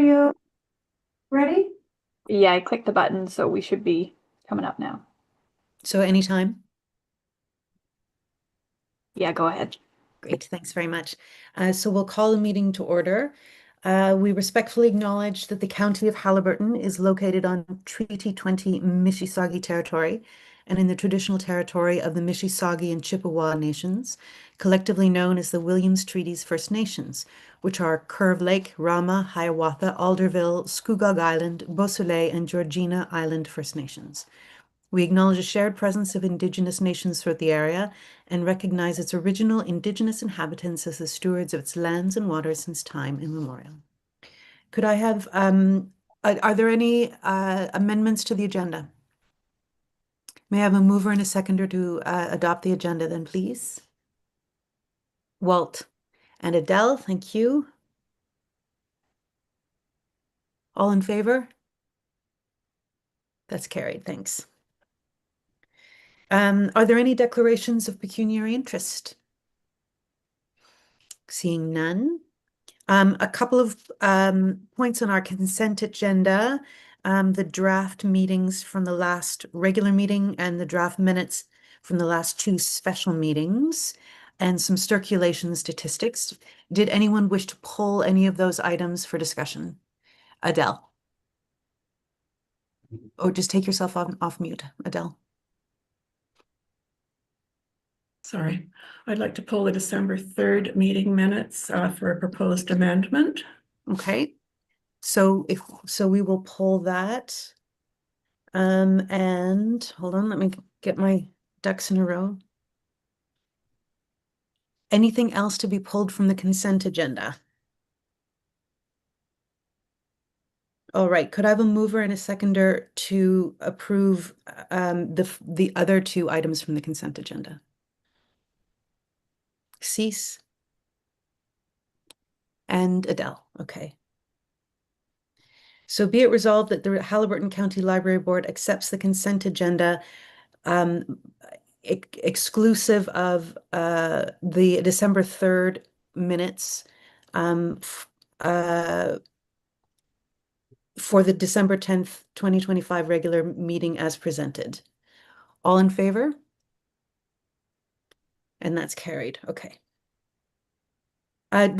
you ready? Yeah, I clicked the button, so we should be coming up now. So anytime. Yeah, go ahead. Great, thanks very much. So we'll call the meeting to order. We respectfully acknowledge that the County of Haliburton is located on Treaty 20 Mississauga territory and in the traditional territory of the Mississauga and Chippewa nations, collectively known as the Williams Treaties First Nations, which are Curve Lake, Rama, Hiawatha, Alderville, Scugog Island, Beausoleil, and Georgina Island First Nations. We acknowledge a shared presence of Indigenous nations throughout the area and recognize its original Indigenous inhabitants as the stewards of its lands and waters since time immemorial. Could I have, are there any amendments to the agenda? May I have a mover and a seconder to adopt the agenda then, please? Walt and Adele, thank you. All in favor? That's carried, thanks. Are there any declarations of pecuniary interest? Seeing none. A couple of points on our consent agenda. The draft meetings from the last regular meeting and the draft minutes from the last two special meetings, and some circulation statistics. Did anyone wish to pull any of those items for discussion? Adele. Or just take yourself off mute, Adele. Sorry, I'd like to pull the December 3rd meeting minutes for a proposed amendment. Okay, so we will pull that. And hold on, let me get my ducks in a row. Anything else to be pulled from the consent agenda? All right, could I have a mover and a seconder to approve the other two items from the consent agenda? Cease and Adele, okay. So be it resolved that the Haliburton County Library Board accepts the consent agenda exclusive of the December 3rd minutes for the December 10th, 2025 regular meeting as presented. All in favor? And that's carried. Okay.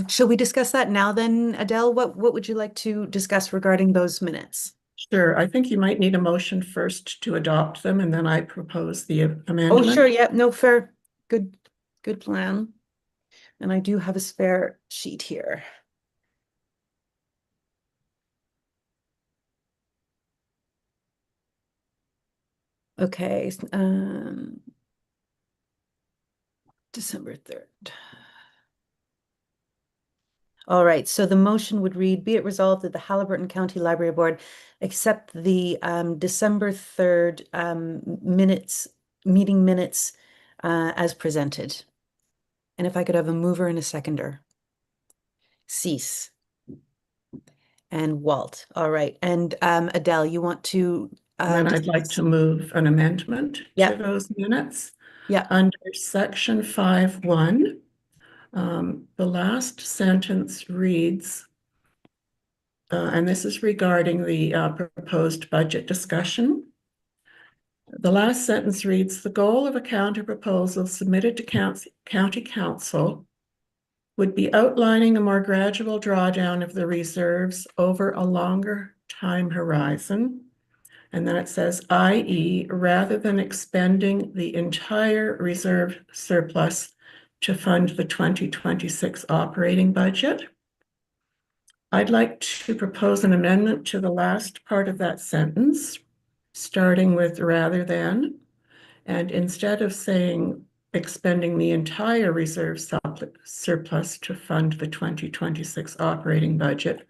Shall we discuss that now then, Adele? What would you like to discuss regarding those minutes? Sure, I think you might need a motion first to adopt them, and then I propose the amendment. Oh, sure. Yeah, no, fair. Good plan. And I do have a spare sheet here. Okay, December 3rd. All right, so the motion would read, be it resolved that the Haliburton County Library Board accept the December 3rd meeting minutes as presented. And if I could have a mover and a seconder. Cease. And Walt. All right. And Adele, you want to then I'd like to move an amendment to those minutes. Yeah. Under section 5.1, the last sentence reads, and this is regarding the proposed budget discussion. The last sentence reads, the goal of a counter proposal submitted to county council would be outlining a more gradual drawdown of the reserves over a longer time horizon. And then it says, i.e., rather than expending the entire reserve surplus to fund the 2026 operating budget. I'd like to propose an amendment to the last part of that sentence, starting with rather than, and instead of saying expending the entire reserve surplus to fund the 2026 operating budget,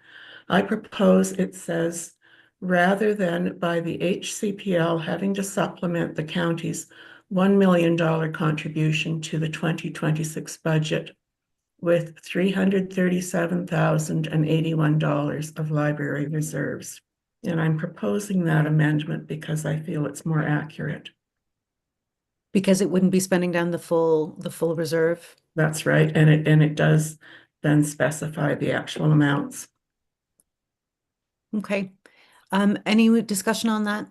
I propose it says, rather than by the HCPL having to supplement the county's $1 million contribution to the 2026 budget with $337,081 of library reserves. And I'm proposing that amendment because I feel it's more accurate. Because it wouldn't be spending down the full reserve. That's right, and it does then specify the actual amounts. Okay. Any discussion on that,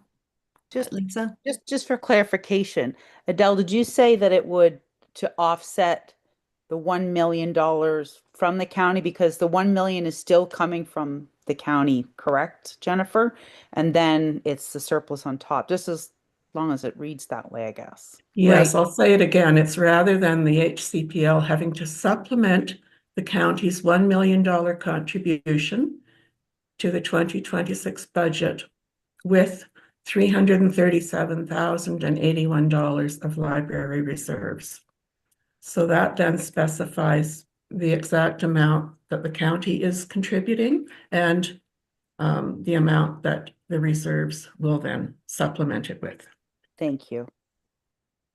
Just, Lisa? just for clarification, Adele, did you say that it would to offset the $1 million from the county? Because the 1 million is still coming from the county, correct, Jennifer? And then it's the surplus on top, just as long as it reads that way, I guess. Yes, Right. I'll say it again. It's rather than the HCPL having to supplement the county's $1 million contribution to the 2026 budget with $337,081 of library reserves. So that then specifies the exact amount that the county is contributing and the amount that the reserves will then supplement it with. Thank you.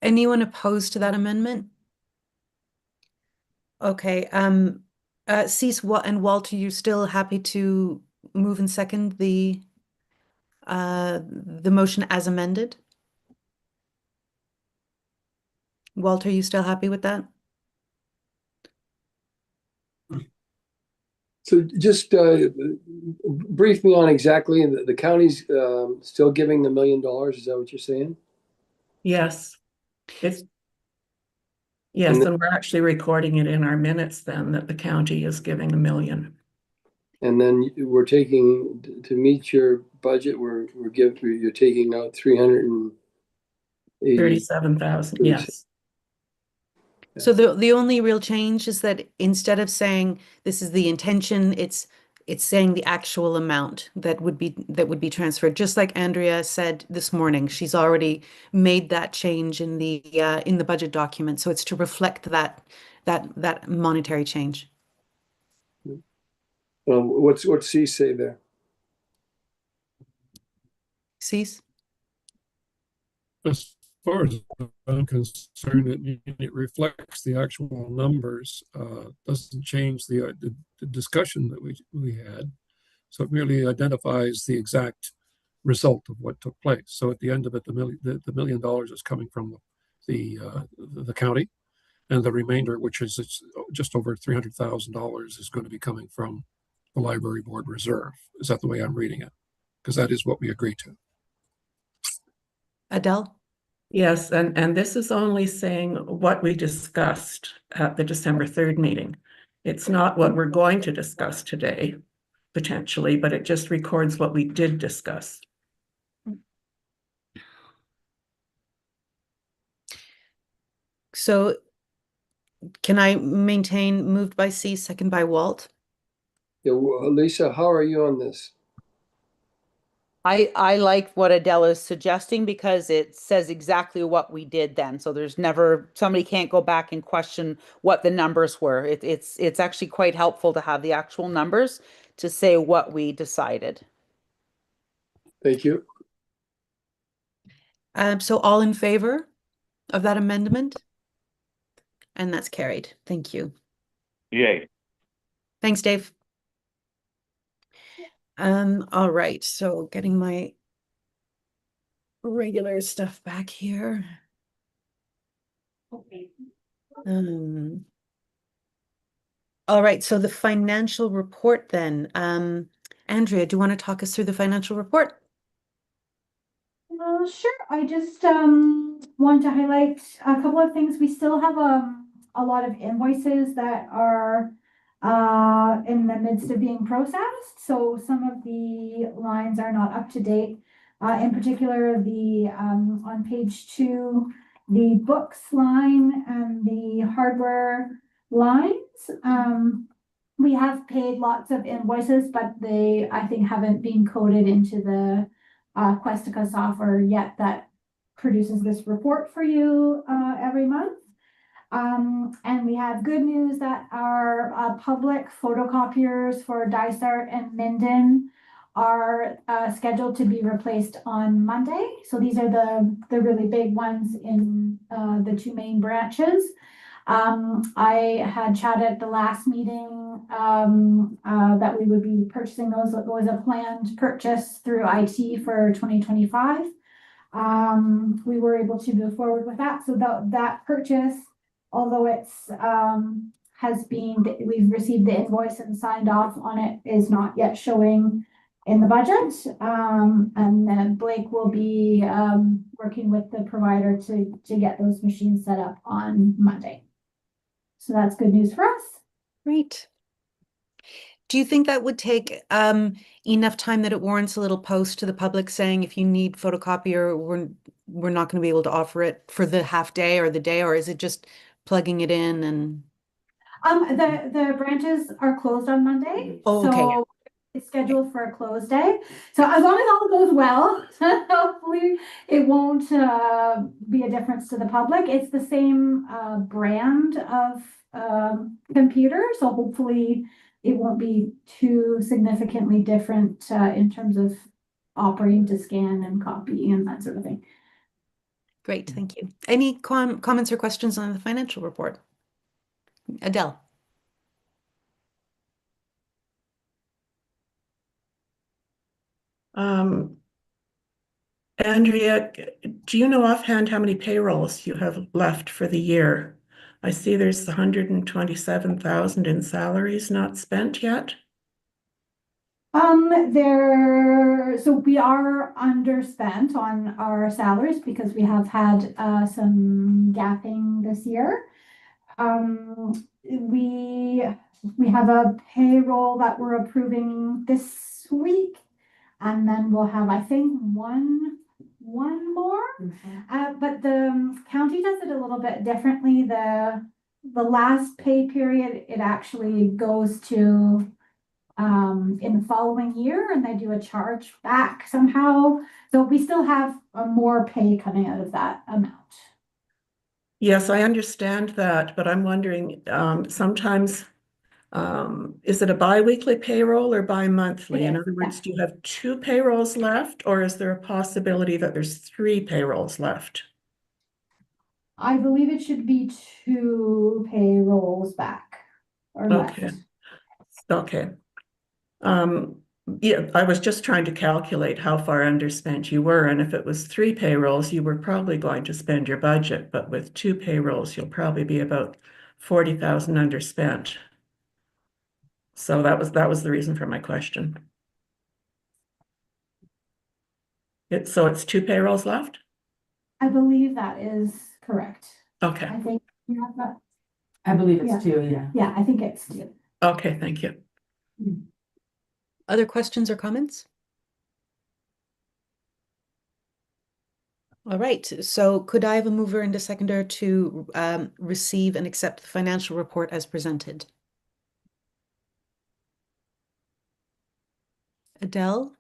Anyone opposed to that amendment? Okay, Cease, and Walter, you still happy to move and second the motion as amended? Walter, you still happy with that? So just brief me on exactly, the county's still giving the $1 million, is that what you're saying? Yes. Yes, and we're actually recording it in our minutes then that the county is giving $1 million. And then we're taking, to meet your budget, you're taking out 380. 37,000, yes. So the only real change is that instead of saying this is the intention, it's saying the actual amount that would be transferred. Just like Andrea said this morning, she's already made that change in the budget document. So it's to reflect that monetary change. What's C say there? Cease? As far as I'm concerned, it reflects the actual numbers, doesn't change the discussion that we had. So it merely identifies the exact result of what took place. So at the end of it, the $1 million is coming from the county, and the remainder, which is just over $300,000, is going to be coming from the library board reserve. Is that the way I'm reading it? Because that is what we agreed to. Adele? Yes, and this is only saying what we discussed at the December 3rd meeting. It's not what we're going to discuss today, potentially, but it just records what we did discuss. So can I maintain moved by C, second by Walt? Yeah, well, Lisa, how are you on this? I like what Adele is suggesting because it says exactly what we did then. So there's never, somebody can't go back and question what the numbers were. It's actually quite helpful to have the actual numbers to say what we decided. Thank you. So all in favor of that amendment? And that's carried. Thank you. Yay. Thanks, Dave. All right, so getting my regular stuff back here. All right, so the financial report then. Andrea, do you want to talk us through the financial report? Sure. I just want to highlight a couple of things. We still have a lot of invoices that are in the midst of being processed. So some of the lines are not up to date. In particular, the on page 2, the books line and the hardware lines. We have paid lots of invoices, but they, I think, haven't been coded into the Questica software yet that produces this report for you every month. And we have good news that our public photocopiers for Dysart and Minden are scheduled to be replaced on Monday. So these are the really big ones in the 2 main branches. I had chatted at the last meeting that we would be purchasing those. It was a planned purchase through IT for 2025. We were able to move forward with that. So that purchase, although it's we've received the invoice and signed off on it, is not yet showing in the budget. And then Blake will be working with the provider to get those machines set up on Monday. So that's good news for us. Great. Do you think that would take enough time that it warrants a little post to the public saying if you need photocopier, we're not going to be able to offer it for the half day or the day, or is it just plugging it in and? The branches are closed on Monday, Oh, okay. so it's scheduled for a closed day. So as long as all goes well, hopefully it won't be a difference to the public. It's the same brand of computer, so hopefully it won't be too significantly different in terms of operating to scan and copy and that sort of thing. Great, thank you. Any comments or questions on the financial report? Adele. Andrea, do you know offhand how many payrolls you have left for the year? I see there's 127,000 in salaries not spent yet. So we are underspent on our salaries because we have had some gapping this year. We have a payroll that we're approving this week, and then we'll have, I think, one more. But the county does it a little bit differently. The last pay period, it actually goes to in the following year, and they do a charge back somehow. So we still have more pay coming out of that amount. Yes, I understand that, but I'm wondering, sometimes, is it a bi-weekly payroll or bi-monthly? In other words, do you have 2 payrolls left, or is there a possibility that there's 3 payrolls left? I believe it should be 2 payrolls back or Okay. left. Okay. Yeah, I was just trying to calculate how far underspent you were, and if it was 3 payrolls, you were probably going to spend your budget, but with 2 payrolls, you'll probably be about 40,000 underspent. So that was the reason for my question. So it's 2 payrolls left? I believe that is correct. Okay. I think you have that. I believe it's Yeah. 2, yeah. Yeah, I think it's 2. Okay, thank you. Other questions or comments? All right, so could I have a mover and a seconder to receive and accept the financial report as presented? Adele?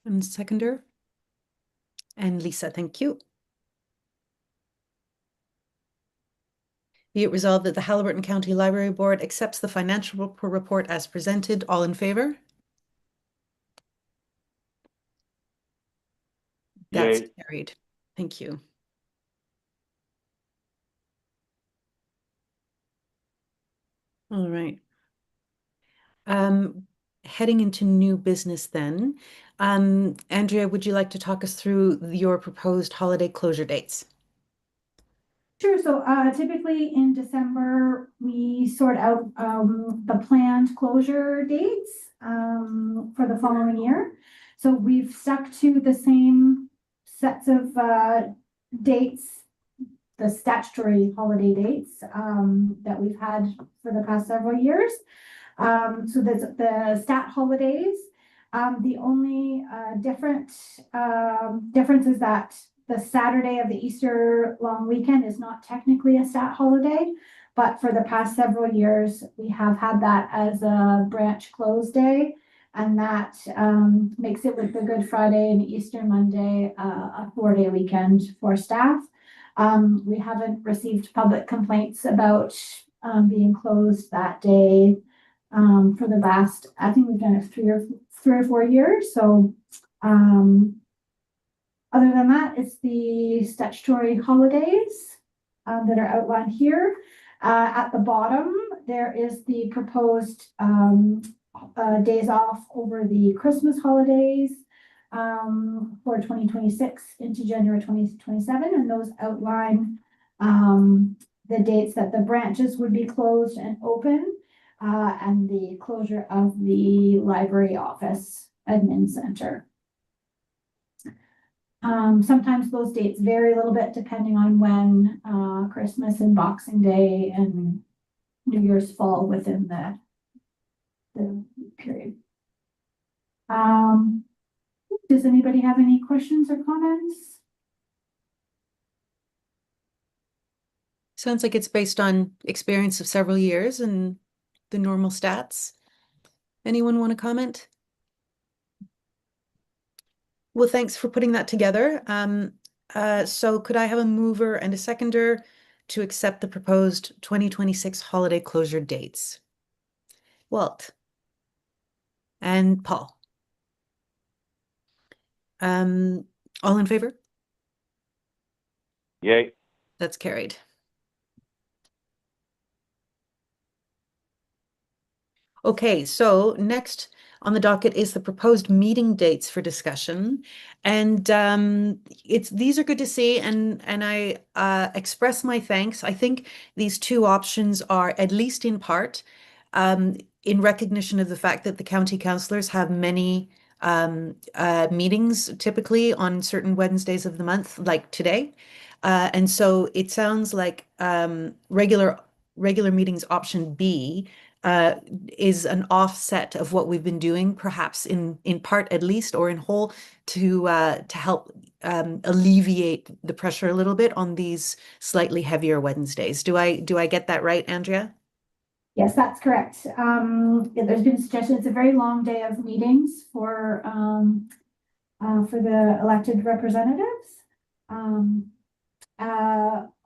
And seconder? And Lisa, thank you. Be it resolved that the Haliburton County Library Board accepts the financial report as presented. All in favor? That's Yay. carried. Thank you. All right. Heading into new business then. Andrea, would you like to talk us through your proposed holiday closure dates? Sure. So typically in December, we sort out the planned closure dates for the following year. So we've stuck to the same sets of dates, the statutory holiday dates that we've had for the past several years. So there's the stat holidays. The only difference is that the Saturday of the Easter long weekend is not technically a stat holiday, but for the past several years, we have had that as a branch close day, and that makes it with the Good Friday and Easter Monday a 4-day weekend for staff. We haven't received public complaints about being closed that day for the last, I think we've done it 3 or 4 years. So other than that, it's the statutory holidays that are outlined here. At the bottom, there is the proposed days off over the Christmas holidays for 2026 into January 2027, and those outline the dates that the branches would be closed and open, and the closure of the library office admin center. Sometimes those dates vary a little bit depending on when Christmas and Boxing Day and New Year's fall within the period. Does anybody have any questions or comments? Sounds like it's based on experience of several years and the normal stats. Anyone want to comment? Well, thanks for putting that together. So could I have a mover and a seconder to accept the proposed 2026 holiday closure dates? Walt and Paul. All in favor? Yay. That's carried. Okay, so next on the docket is the proposed meeting dates for discussion. And these are good to see, and I express my thanks. I think these two options are, at least in part, in recognition of the fact that the county councillors have many meetings typically on certain Wednesdays of the month, like today. And so it sounds like regular meetings option B is an offset of what we've been doing, perhaps in part at least, or in whole, to help alleviate the pressure a little bit on these slightly heavier Wednesdays. Do I get that right, Andrea? Yes, that's correct. There's been suggestions. It's a very long day of meetings for the elected representatives.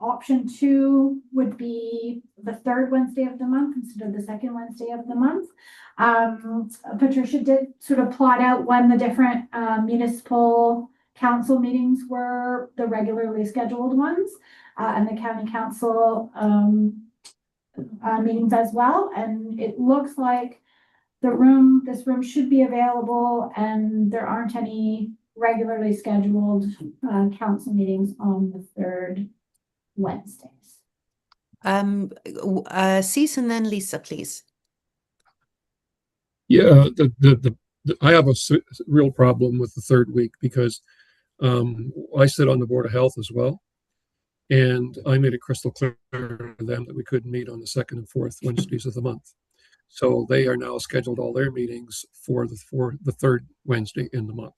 Option 2 would be the third Wednesday of the month instead of the second Wednesday of the month. Patricia did sort of plot out when the different municipal council meetings were the regularly scheduled ones, and the county council meetings as well. And it looks like this room should be available, and there aren't any regularly scheduled council meetings on the third Wednesdays. Cease and then Lisa, please. Yeah, I have a real problem with the third week because I sit on the Board of Health as well. And I made it crystal clear to them that we couldn't meet on the second and fourth Wednesdays of the month. So they are now scheduled all their meetings for the third Wednesday in the month.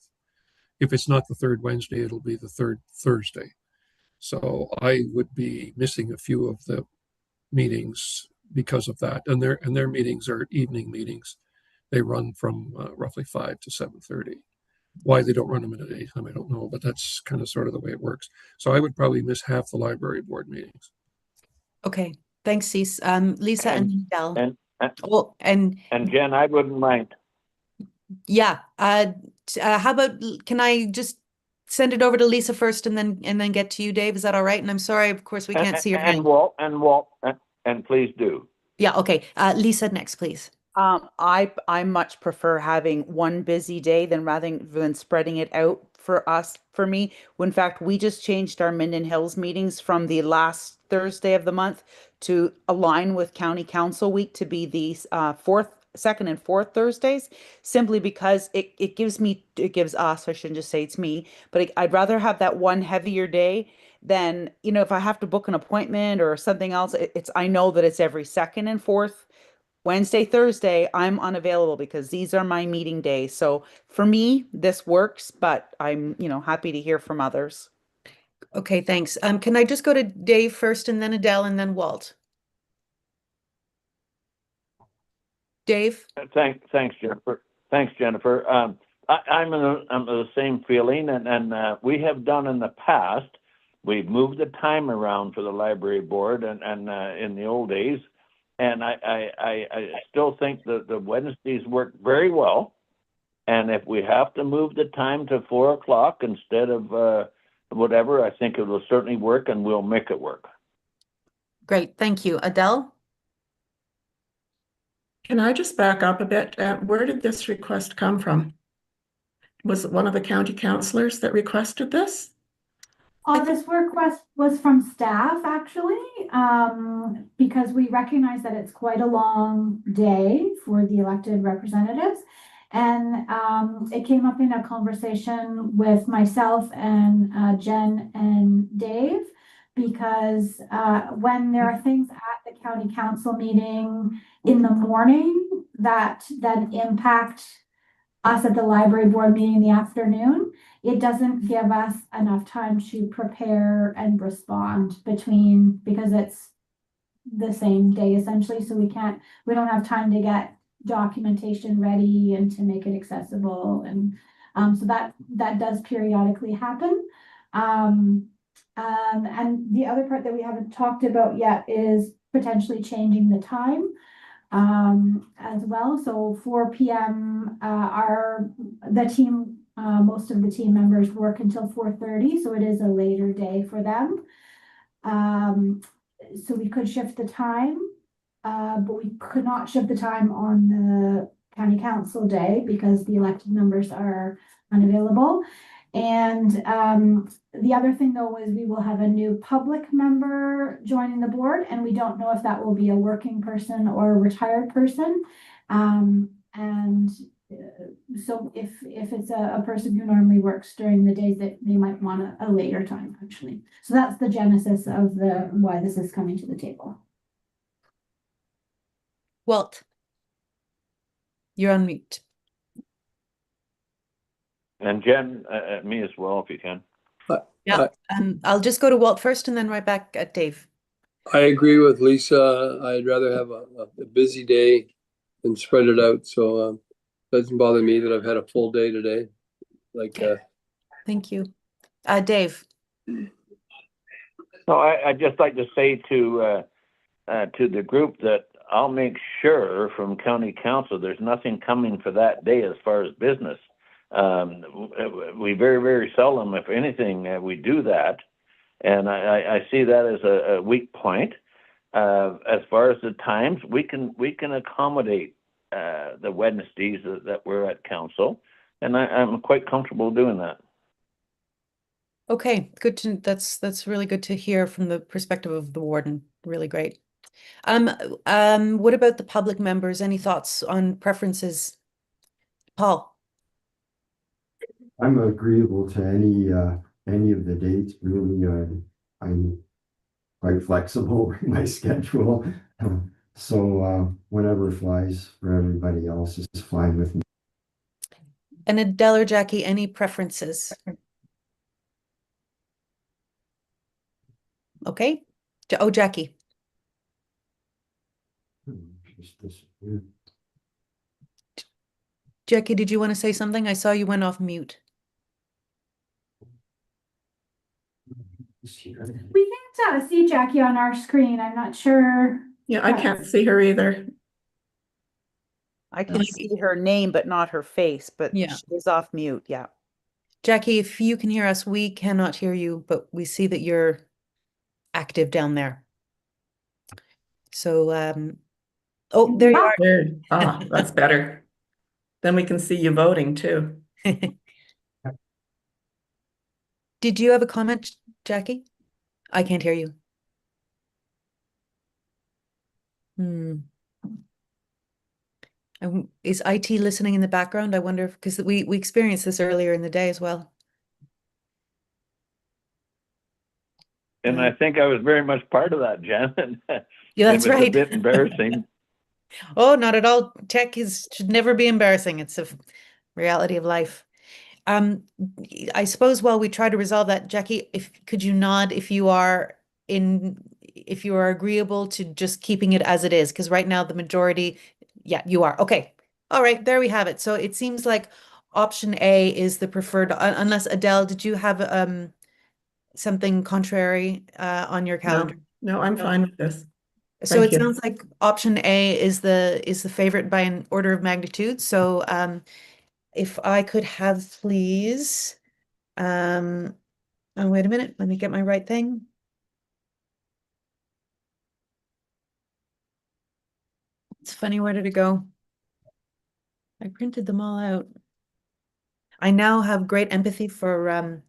If it's not the third Wednesday, it'll be the third Thursday. So I would be missing a few of the meetings because of that. And their meetings are evening meetings. They run from roughly 5 to 7:30. Why they don't run them in the daytime, I don't know, but that's kind of sort of the way it works. So I would probably miss half the library board meetings. Okay, thanks, Cease. Lisa and Del. And Jen, I wouldn't mind. Yeah. How about, can I just send it over to Lisa first and then get to you, Dave? Is that all right? And I'm sorry, of course, we can't see your hand. Walt, and please do. Yeah, okay. Lisa, next, please. I much prefer having one busy day rather than spreading it out for me. In fact, we just changed our Minden Hills meetings from the last Thursday of the month to align with County Council Week to be the second and fourth Thursdays, simply because it gives us, I shouldn't just say it's me, but I'd rather have that one heavier day than, if I have to book an appointment or something else, I know that it's every second and fourth Wednesday, Thursday, I'm unavailable because these are my meeting days. So for me, this works, but I'm, happy to hear from others. Okay, thanks. Can I just go to Dave first and then Adele and then Walt? Dave? Thanks, Jennifer. Thanks, Jennifer. I'm the same feeling, and we have done in the past. We've moved the time around for the library board, and in the old days. And I still think that the Wednesdays work very well. And if we have to move the time to 4 o'clock instead of whatever, I think it will certainly work, and we'll make it work. Great, thank you. Adele? Can I just back up a bit? Where did this request come from? Was it one of the county councillors that requested this? This request was from staff, actually, because we recognize that it's quite a long day for the elected representatives. And it came up in a conversation with myself and Jen and Dave, because when there are things at the county council meeting in the morning that then impact us at the library board meeting in the afternoon, it doesn't give us enough time to prepare and respond because it's the same day essentially, so we don't have time to get documentation ready and to make it accessible, and so that does periodically happen. And the other part that we haven't talked about yet is potentially changing the time as well. So 4 p.m. Most of the team members work until 4:30, so it is a later day for them. So we could shift the time, but we could not shift the time on the county council day because the elected members are unavailable. And the other thing though is we will have a new public member joining the board, and we don't know if that will be a working person or a retired person. So if it's a person who normally works during the days, that they might want a later time actually. So that's the genesis of why this is coming to the table. Walt, you're on mute. And Jen, me as well, if you can. Yeah, I'll just go to Walt first and then right back at Dave. I agree with Lisa. I'd rather have a busy day than spread it out. So doesn't bother me that I've had a full day today. Thank you. Dave. No, I'd just like to say to the group that I'll make sure from county council there's nothing coming for that day as far as business. We very, very seldom, if anything, we do that. And I see that as a weak point. As far as the times, we can accommodate the Wednesdays that we're at council, and I'm quite comfortable doing that. Okay, that's really good to hear from the perspective of the warden. Really great. What about the public members? Any thoughts on preferences? Paul? I'm agreeable to any of the dates. Really, I'm quite flexible with my schedule. So whatever flies for everybody else is fine with me. And Adele or Jackie, any preferences? Okay. Jackie. Jackie, did you want to say something? I saw you went off mute. We can't see Jackie on our screen. I'm not sure. Yeah, I can't see her either. I can see her name, but not her face, but Yeah. she is off mute. Yeah. Jackie, if you can hear us, we cannot hear you, but we see that you're active down there. So, oh, there you are. Good. Ah, that's better. Then we can see you voting too. Did you have a comment, Jackie? I can't hear you. Is IT listening in the background? I wonder if, because we experienced this earlier in the day as well. And I think I was very much part of that, Jen. Yeah, that's it was right. a bit embarrassing. Oh, not at all. Tech should never be embarrassing. It's a reality of life. I suppose while we try to resolve that, Jackie, could you nod if you are agreeable to just keeping it as it is? Because right now the majority, yeah, you are. Okay. All right, there we have it. So it seems like option A is the preferred, unless Adele, did you have something contrary on your calendar? No, I'm fine with this. So Thank it you. sounds like option A is the favorite by an order of magnitude. So if I could have, please, oh, wait a minute, let me get my right thing. It's funny, where did it go? I printed them all out. I now have great empathy for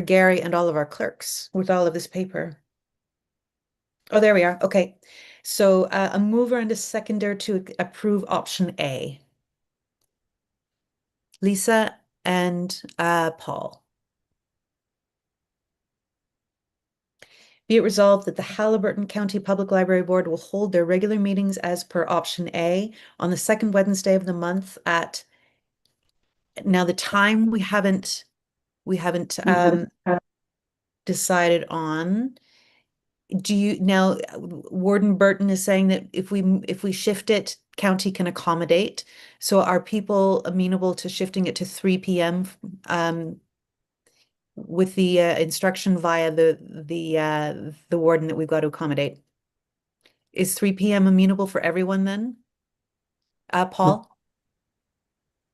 Gary and all of our clerks with all of this paper. Oh, there we are. Okay. So a mover and a seconder to approve option A. Lisa and Paul. Be it resolved that the Haliburton County Public Library Board will hold their regular meetings as per option A on the second Wednesday of the month at, now the time we haven't decided on. Do you, now Warden Burton is saying that if we shift it, county can accommodate. So are people amenable to shifting it to 3 p.m. With the instruction via the warden that we've got to accommodate? Is 3 p.m. amenable for everyone then? Paul?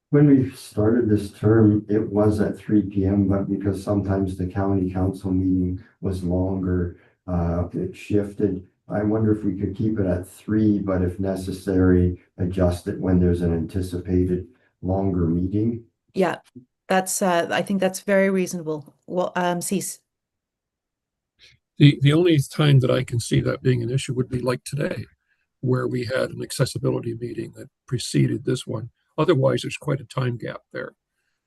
When we started this term, it was at 3 p.m., but because sometimes the county council meeting was longer, it shifted. I wonder if we could keep it at 3, but if necessary, adjust it when there's an anticipated longer meeting. Yeah, that's I think that's very reasonable. Well, Cease. The only time that I can see that being an issue would be like today, where we had an accessibility meeting that preceded this one. Otherwise, there's quite a time gap there.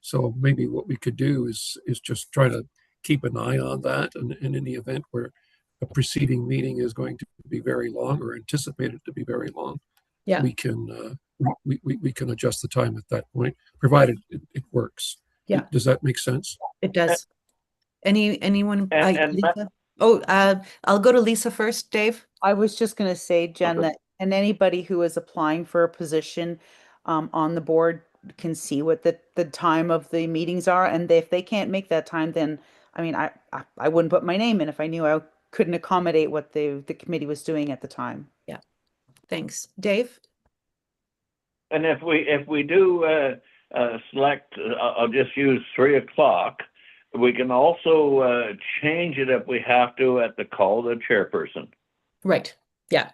So maybe what we could do is just try to keep an eye on that. And in the event where a preceding meeting is going to be very long or anticipated to be very long, Yeah, we can we can adjust the time at that point, provided it works. Yeah. Does that make sense? it does. Anyone? And Lisa? Oh, I'll go to Lisa first, Dave. I was just gonna say, Jen, Okay. that, and anybody who is applying for a position on the board can see what the time of the meetings are, and if they can't make that time, then, I mean, I wouldn't put my name in if I knew I couldn't accommodate what the committee was doing at the time. Thanks. Dave? And if we do select, I'll just use 3 o'clock. We can also change it if we have to at the call of the chairperson. Right. Yeah.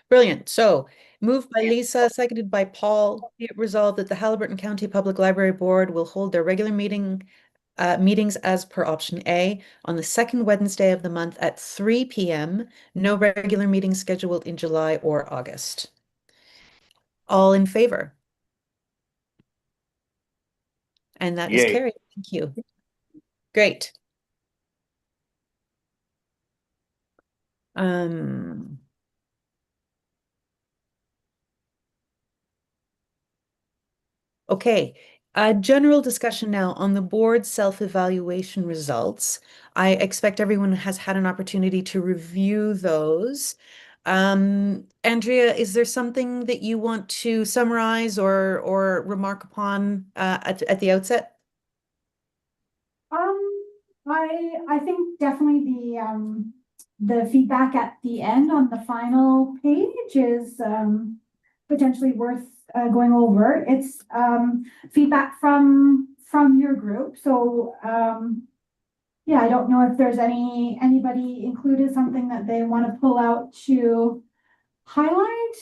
Brilliant. So moved by Lisa, seconded by Paul. Be it resolved that the Haliburton County Public Library Board will hold their regular meetings as per option A on the second Wednesday of the month at 3 p.m. No regular meetings scheduled in July or August. All in favor? And that is Yay. carried. Thank you. Great. Okay, a general discussion now on the board self-evaluation results. I expect everyone has had an opportunity to review those. Andrea, is there something that you want to summarize or remark upon at the outset? I think definitely the feedback at the end on the final page is potentially worth going over. It's feedback from your group. So yeah, I don't know if there's anybody included something that they want to pull out to highlight.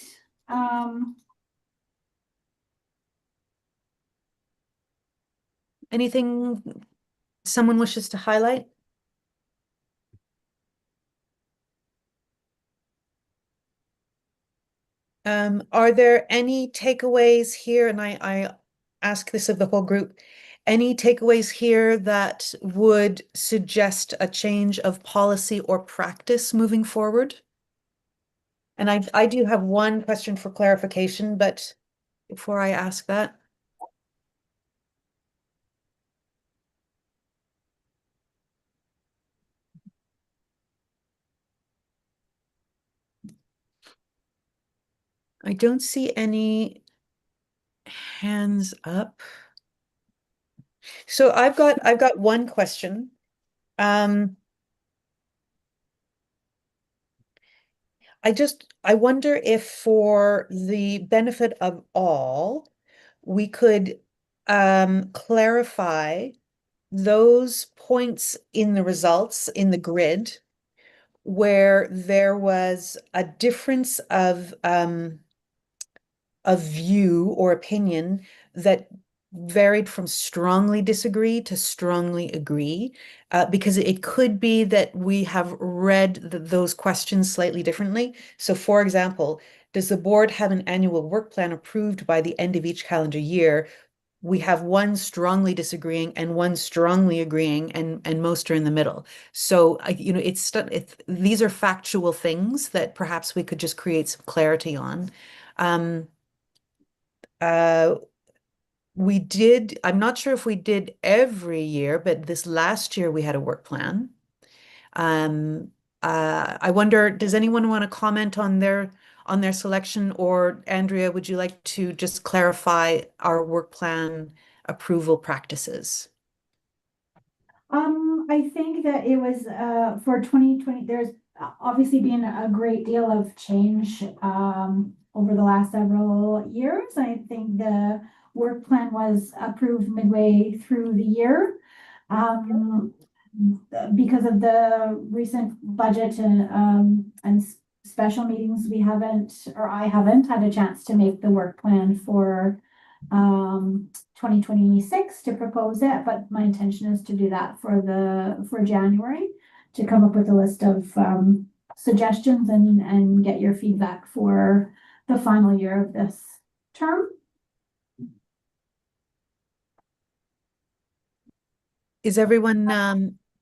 Anything someone wishes to highlight? Are there any takeaways here? And I ask this of the whole group. Any takeaways here that would suggest a change of policy or practice moving forward? And I do have one question for clarification, but before I ask that. I don't see any hands up. So I've got one question. I wonder if for the benefit of all, we could clarify those points in the results in the grid where there was a difference of view or opinion that varied from strongly disagree to strongly agree, because it could be that we have read those questions slightly differently. So for example, does the board have an annual work plan approved by the end of each calendar year? we have one strongly disagreeing and one strongly agreeing, and most are in the middle. So you know, these are factual things that perhaps we could just create some clarity on. We did, I'm not sure if we did every year, but this last year we had a work plan. I wonder, does anyone want to comment on their selection, or Andrea, would you like to just clarify our work plan approval practices? I think that it was, for 2020, there's obviously been a great deal of change, over the last several years. I think the work plan was approved midway through the year. Because of the recent budget and special meetings, we haven't, or I haven't had a chance to make the work plan for 2026 to propose it, but my intention is to do that for January, to come up with a list of suggestions and get your feedback for the final year of this term. Is everyone Has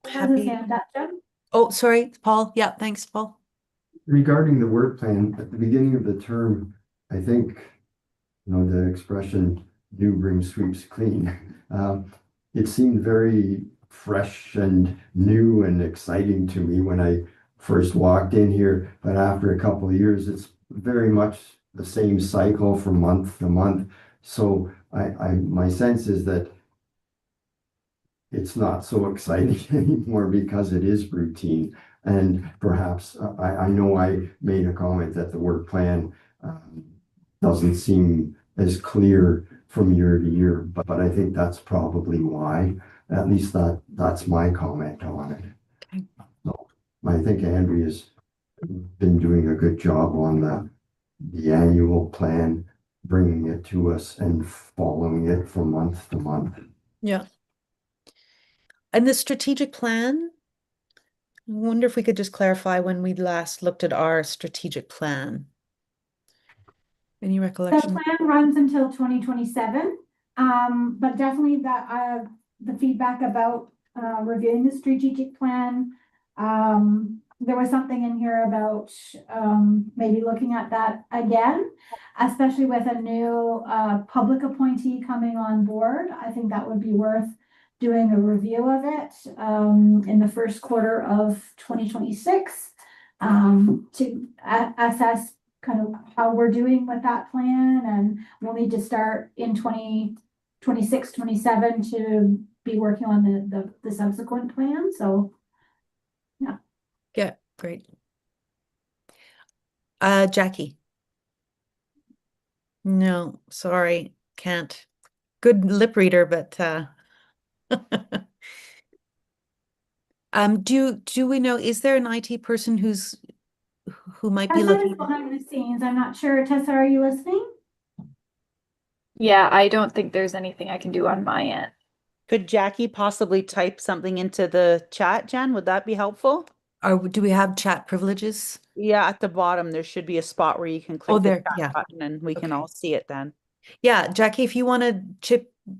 his happy? hand up, Jen? Oh, sorry, Paul. Yeah, thanks, Paul. Regarding the work plan, at the beginning of the term, I think, you know, the expression "new broom sweeps clean," it seemed very fresh and new and exciting to me when I first walked in here. But after a couple of years, it's very much the same cycle from month to month. So my sense is that it's not so exciting anymore because it is routine. And perhaps I know I made a comment that the work plan doesn't seem as clear from year to year, but I think that's probably why. At least that's my comment on it. Okay. So I think Andrea's been doing a good job on the annual plan, bringing it to us and following it from month to month. Yeah. And the strategic plan, I wonder if we could just clarify when we last looked at our strategic plan. Any The recollection? plan runs until 2027, but definitely that the feedback about reviewing the strategic plan. There was something in here about maybe looking at that again, especially with a new public appointee coming on board. I think that would be worth doing a review of it in the first quarter of 2026 to assess kind of how we're doing with that plan, and we'll need to start in 2026, 27 to be working on the subsequent plan. So Yeah, great. Jackie. No, sorry, can't. Good lip reader, but do we know, is there an IT person who might be Tessa looking? is behind the scenes. I'm not sure. Tessa, are you listening? Yeah, I don't think there's anything I can do on my end. Could Jackie possibly type something into the chat, Jen? Would that be helpful? Do we have chat privileges? Yeah, at the bottom, there should be a spot where you can click Oh, the there, chat yeah. button and we can Okay. all see it then. Yeah, Jackie, if you want to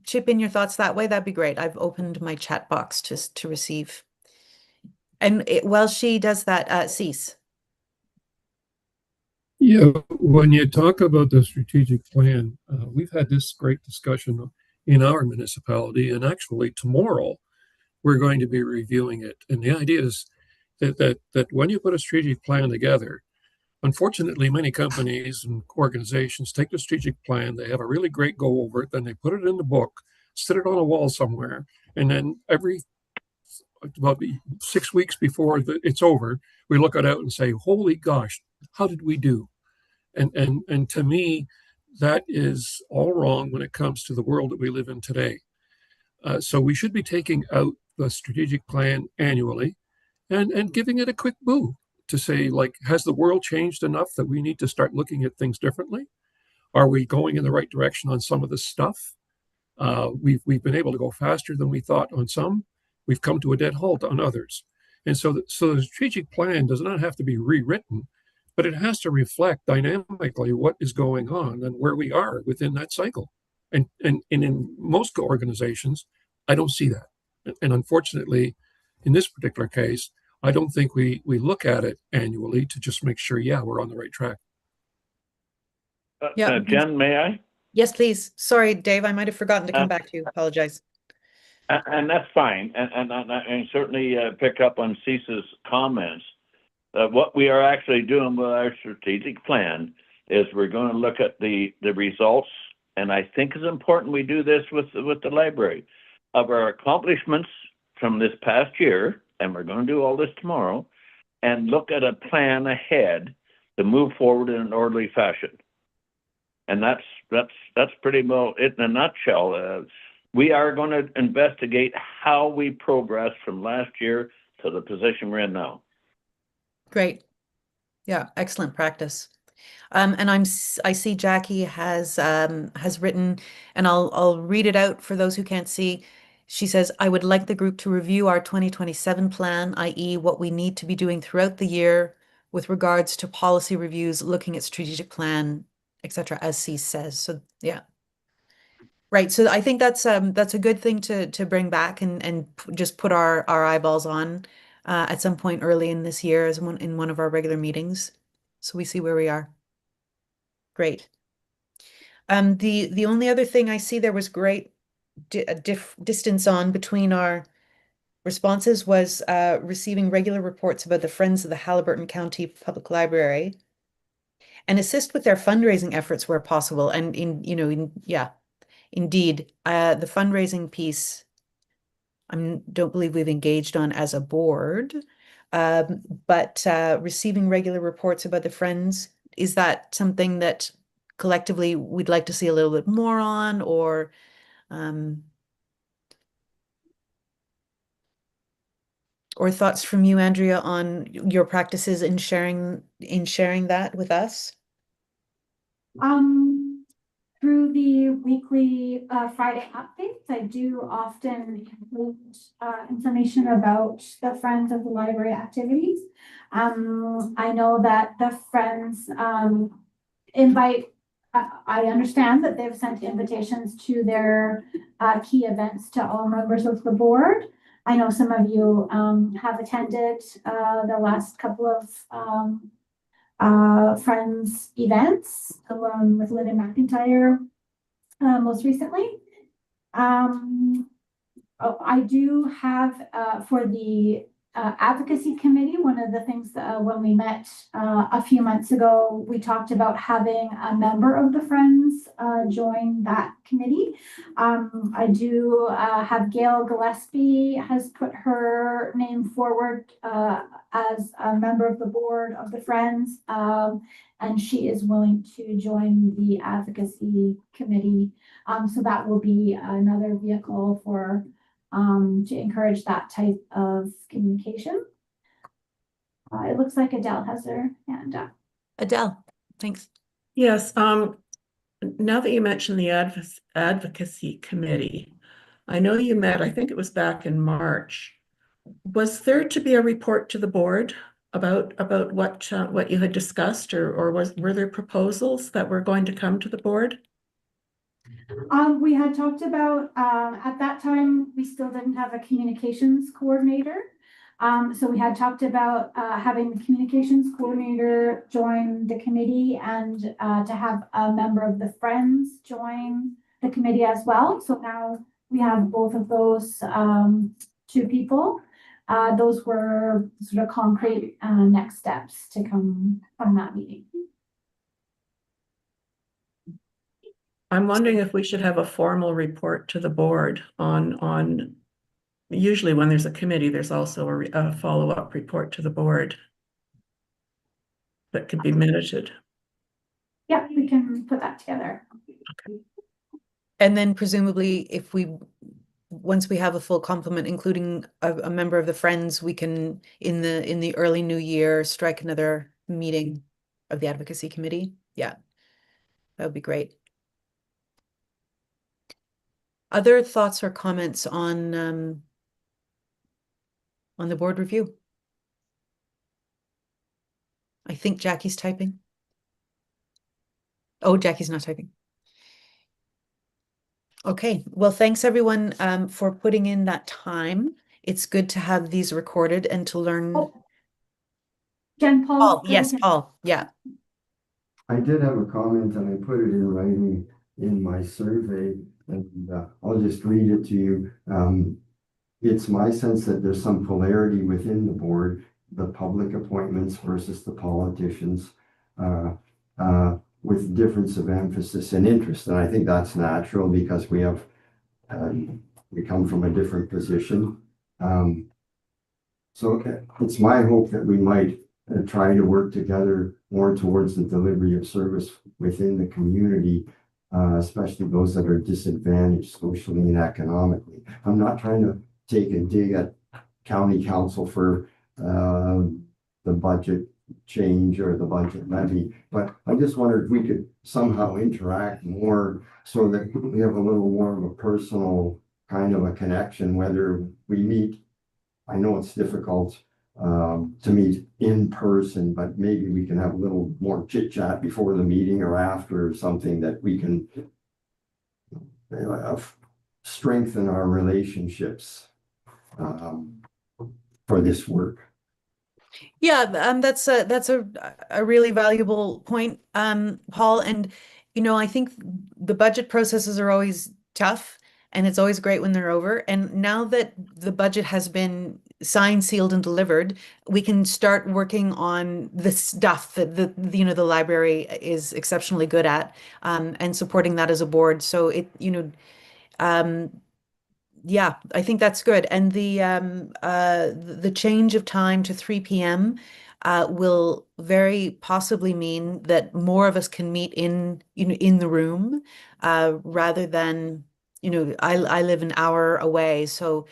chip in your thoughts that way, that'd be great. I've opened my chat box just to receive. And while she does that, Cease. Yeah, when you talk about the strategic plan, we've had this great discussion in our municipality, and actually tomorrow we're going to be reviewing it. And the idea is that when you put a strategic plan together, unfortunately, many companies and organizations take the strategic plan, they have a really great go over it, then they put it in the book, sit it on a wall somewhere, and then about 6 weeks before it's over, we look it out and say, holy gosh, how did we do? And to me, that is all wrong when it comes to the world that we live in today. So we should be taking out the strategic plan annually and giving it a quick boo to say, like, has the world changed enough that we need to start looking at things differently? Are we going in the right direction on some of this stuff? We've been able to go faster than we thought on some. We've come to a dead halt on others. And so the strategic plan does not have to be rewritten, but it has to reflect dynamically what is going on and where we are within that cycle. And in most organizations, I don't see that. And unfortunately, in this particular case, I don't think we look at it annually to just make sure, yeah, we're on the right track. Yeah. Jen, may I? Yes, please. Sorry, Dave, I might have forgotten to come Um, back to you. Apologize. And that's fine, and certainly pick up on Cesa's comments. What we are actually doing with our strategic plan is we're going to look at the results, and I think it's important we do this with the library, of our accomplishments from this past year, and we're going to do all this tomorrow, and look at a plan ahead to move forward in an orderly fashion. And that's pretty well it in a nutshell. We are going to investigate how we progress from last year to the position we're in now. Great. Yeah, excellent practice. And I see Jackie has written, and I'll read it out for those who can't see. She says, I would like the group to review our 2027 plan, i.e. what we need to be doing throughout the year with regards to policy reviews, looking at strategic plan, etc., as C says. So yeah. Right. So I think that's a good thing to bring back and just put our eyeballs on at some point early in this year as in one of our regular meetings. So we see where we are. Great. The only other thing I see there was great distance on between our responses was receiving regular reports about the Friends of the Haliburton County Public Library and assist with their fundraising efforts where possible. And indeed, the fundraising piece, I don't believe we've engaged on as a board, but receiving regular reports about the Friends, is that something that collectively we'd like to see a little bit more on, or thoughts from you, Andrea, on your practices in sharing that with us? Through the weekly Friday updates, I do often include information about the Friends of the Library activities. I know that the Friends invite, I understand that they've sent invitations to their key events to all members of the board. I know some of you have attended the last couple of Friends events along with Lyndon McIntyre most recently. I do have for the advocacy committee, one of the things when we met a few months ago, we talked about having a member of the Friends join that committee. I do have Gail Gillespie has put her name forward as a member of the board of the Friends, and she is willing to join the advocacy committee. So that will be another vehicle for to encourage that type of communication. It looks like Adele has her hand up. Adele, thanks. Yes, now that you mentioned the advocacy committee, I know you met, I think it was back in March. Was there to be a report to the board about what you had discussed, or were there proposals that were going to come to the board? We had talked about, at that time, we still didn't have a communications coordinator. So we had talked about having the communications coordinator join the committee and to have a member of the Friends join the committee as well. So now we have both of those two people. Those were sort of concrete next steps to come from that meeting. I'm wondering if we should have a formal report to the board on usually when there's a committee, there's also a follow-up report to the board that could be minuted. Yeah, we can put that together. Okay. And then presumably once we have a full complement, including a member of the Friends, we can, in the early new year, strike another meeting of the advocacy committee. Yeah, that would be great. Other thoughts or comments on the board review? I think Jackie's typing. Oh, Jackie's not typing. Okay, well, thanks everyone for putting in that time. It's good to have these recorded and to learn. Oh, Jen, Paul, Paul, yes, Paul, yeah. I did have a comment and I put it in writing in my survey, and I'll just read it to you. It's my sense that there's some polarity within the board, the public appointments versus the politicians, with difference of emphasis and interest. And I think that's natural because we have, we come from a different position. So it's my hope that we might try to work together more towards the delivery of service within the community, especially those that are disadvantaged socially and economically. I'm not trying to take a dig at county council for the budget change or the budget levy, but I just wondered if we could somehow interact more so that we have a little more of a personal kind of a connection, whether we meet. I know it's difficult to meet in person, but maybe we can have a little more chit chat before the meeting or after, or something that we can strengthen our relationships for this work. Yeah, that's a really valuable point, Paul. And I think the budget processes are always tough, and it's always great when they're over. And now that the budget has been signed, sealed, and delivered, we can start working on the stuff that the library is exceptionally good at, and supporting that as a board. So um, yeah, I think that's good. And the change of time to 3 p.m. Will very possibly mean that more of us can meet in the room, rather than, I live an hour away, so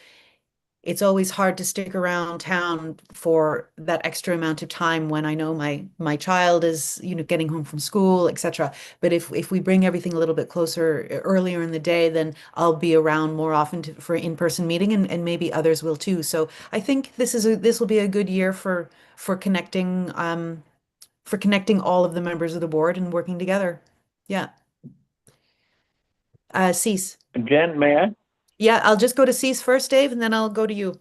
it's always hard to stick around town for that extra amount of time when I know my child is, getting home from school, etc. But if we bring everything a little bit closer earlier in the day, then I'll be around more often for in-person meeting, and maybe others will too. So I think this will be a good year for connecting all of the members of the board and working together. Yeah. Cease. Jen, may I? Yeah, I'll just go to Cease first, Dave, and then I'll go to you.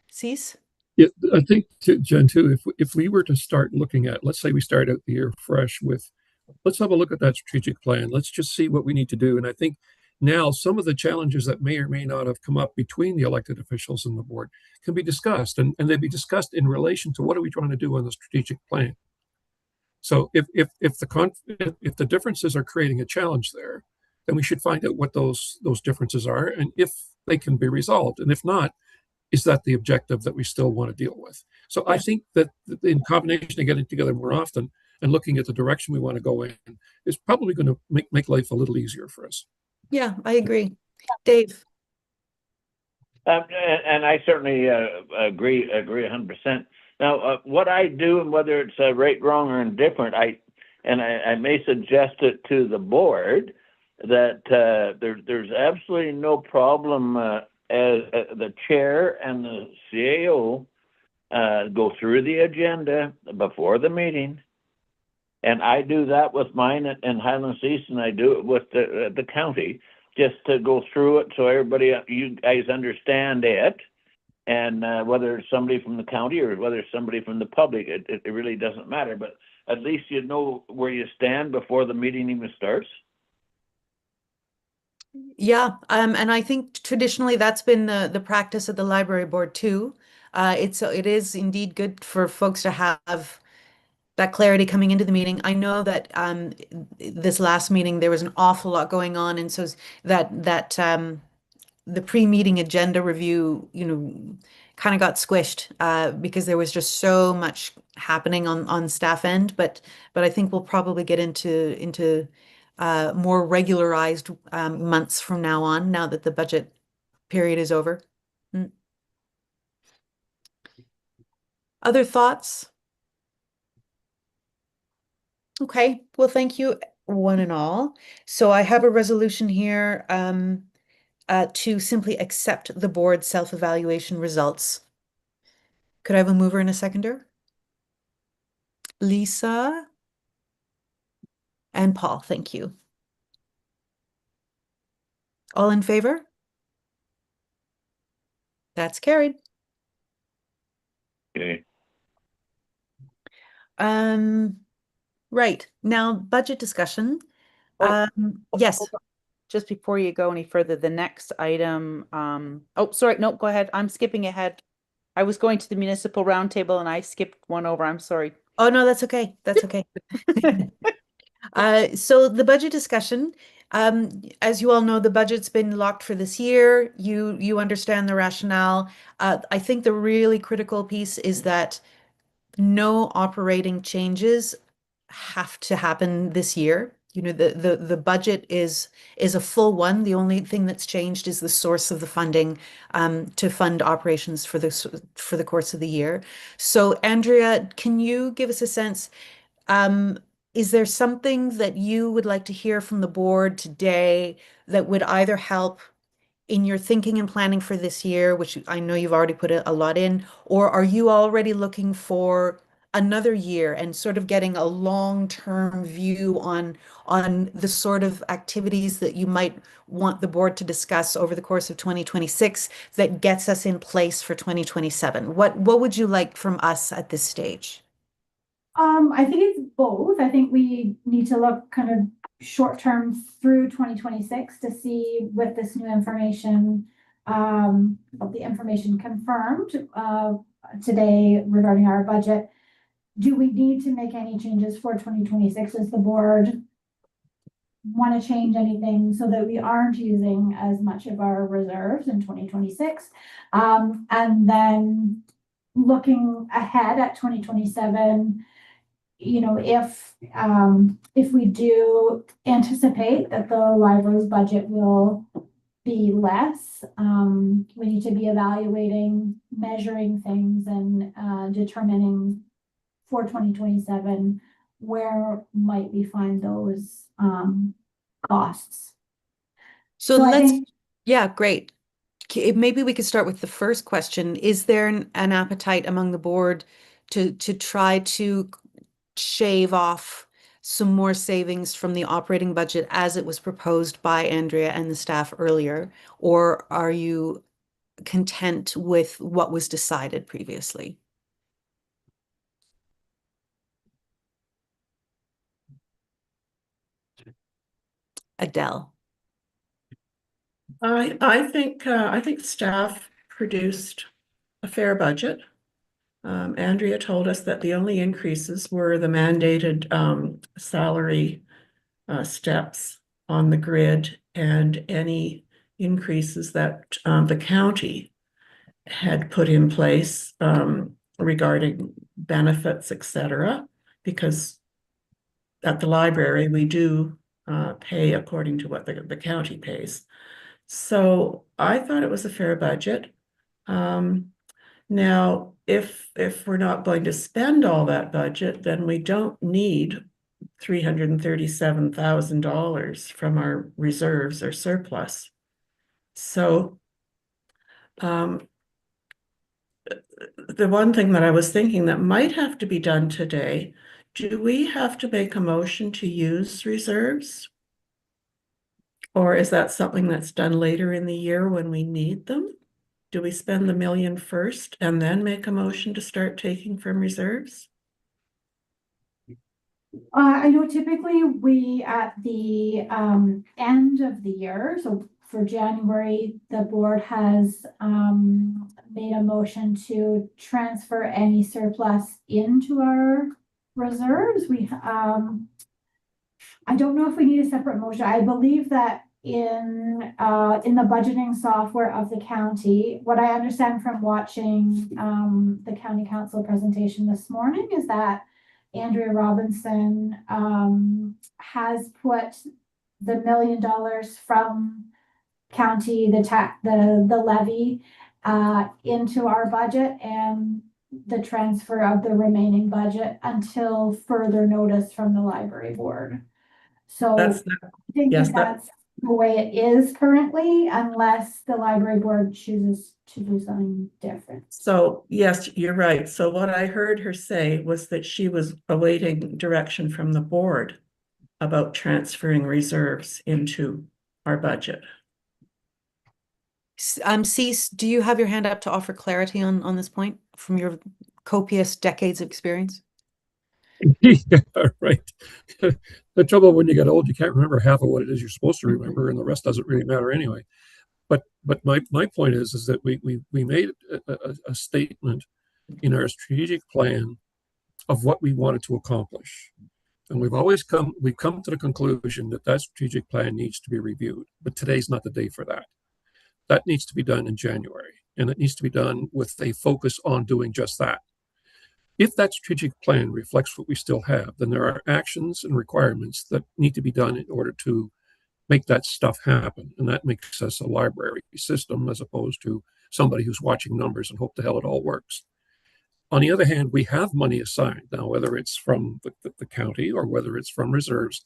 Cease? Yeah, I think, Jen, too, if we were to start looking at, let's say we start out the year fresh with, let's have a look at that strategic plan. Let's just see what we need to do. And I think now some of the challenges that may or may not have come up between the elected officials and the board can be discussed, and they be discussed in relation to what are we trying to do on the strategic plan. So if the differences are creating a challenge there, then we should find out what those differences are and if they can be resolved. And if not, is that the objective that we still want to deal with? So I think that in combination of getting together more often and looking at the direction we want to go in is probably going to make life a little easier for us. Yeah, I agree. Dave? And I certainly agree 100%. Now, what I do, and whether it's right, wrong, or indifferent, I may suggest it to the board that there's absolutely no problem as the chair and the CAO go through the agenda before the meeting, and I do that with mine in Highlands East, and I do it with the county, just to go through it so everybody, you guys understand it, and whether it's somebody from the county or whether it's somebody from the public, it really doesn't matter, but at least you know where you stand before the meeting even starts. Yeah, and I think traditionally that's been the practice of the library board too. It is indeed good for folks to have that clarity coming into the meeting. I know that this last meeting there was an awful lot going on, and so that the pre-meeting agenda review, kind of got squished because there was just so much happening on staff end. But I think we'll probably get into more regularized months from now on, now that the budget period is over. Other thoughts? Okay, well, thank you one and all. So I have a resolution here to simply accept the board's self-evaluation results. Could I have a mover and a seconder? Lisa and Paul, thank you. All in favor? That's carried. Okay. Right, now budget discussion. Oh, Yes, hold on. Just before you go any further, the next item, oh, sorry, no, go ahead. I'm skipping ahead. I was going to the municipal roundtable and I skipped one over. I'm sorry. oh no, that's okay, that's okay. So the budget discussion, as you all know, the budget's been locked for this year. You understand the rationale. I think the really critical piece is that no operating changes have to happen this year. You know, the budget is a full one. The only thing that's changed is the source of the funding to fund operations for the course of the year. So Andrea, can you give us a sense? Is there something that you would like to hear from the board today that would either help in your thinking and planning for this year, which I know you've already put a lot in, or are you already looking for another year and sort of getting a long-term view on the sort of activities that you might want the board to discuss over the course of 2026 that gets us in place for 2027? What would you like from us at this stage? I think it's both. I think we need to look kind of short term through 2026 to see with this new information, the information confirmed today regarding our budget. Do we need to make any changes for 2026? Does the board want to change anything so that we aren't using as much of our reserves in 2026? And then looking ahead at 2027, you know, if we do anticipate that the library's budget will be less, we need to be evaluating, measuring things and determining for 2027 where might we find those costs. So I let's, think- yeah, great. Maybe we could start with the first question. Is there an appetite among the board to try to shave off some more savings from the operating budget as it was proposed by Andrea and the staff earlier? Or are you content with what was decided previously? Adele. I think staff produced a fair budget. Andrea told us that the only increases were the mandated salary steps on the grid and any increases that the county had put in place regarding benefits, etc. Because at the library, we do pay according to what the county pays. So I thought it was a fair budget. Now, if we're not going to spend all that budget, then we don't need $337,000 from our reserves or surplus. So the one thing that I was thinking that might have to be done today, do we have to make a motion to use reserves? Or is that something that's done later in the year when we need them? Do we spend the $1 million first and then make a motion to start taking from reserves? I know typically we at the end of the year, so for January, the board has made a motion to transfer any surplus into our reserves. I don't know if we need a separate motion. I believe that in the budgeting software of the county, what I understand from watching the county council presentation this morning is that Andrea Robinson has put the $1 million from county, the levy into our budget and the transfer of the remaining budget until further notice from the library board. So I think yes, that's the way it is currently, unless the library board chooses to do something different. So yes, you're right. So what I heard her say was that she was awaiting direction from the board about transferring reserves into our budget. Cease, do you have your hand up to offer clarity on this point from your copious decades of experience? Yeah, right. The trouble when you get old, you can't remember half of what it is you're supposed to remember, and the rest doesn't really matter anyway. But my point is that we made a statement in our strategic plan of what we wanted to accomplish. And we've come to the conclusion that that strategic plan needs to be reviewed, but today's not the day for that. That needs to be done in January, and it needs to be done with a focus on doing just that. If that strategic plan reflects what we still have, then there are actions and requirements that need to be done in order to make that stuff happen. And that makes us a library system as opposed to somebody who's watching numbers and hope the hell it all works. On the other hand, we have money assigned. Now, whether it's from the county or whether it's from reserves,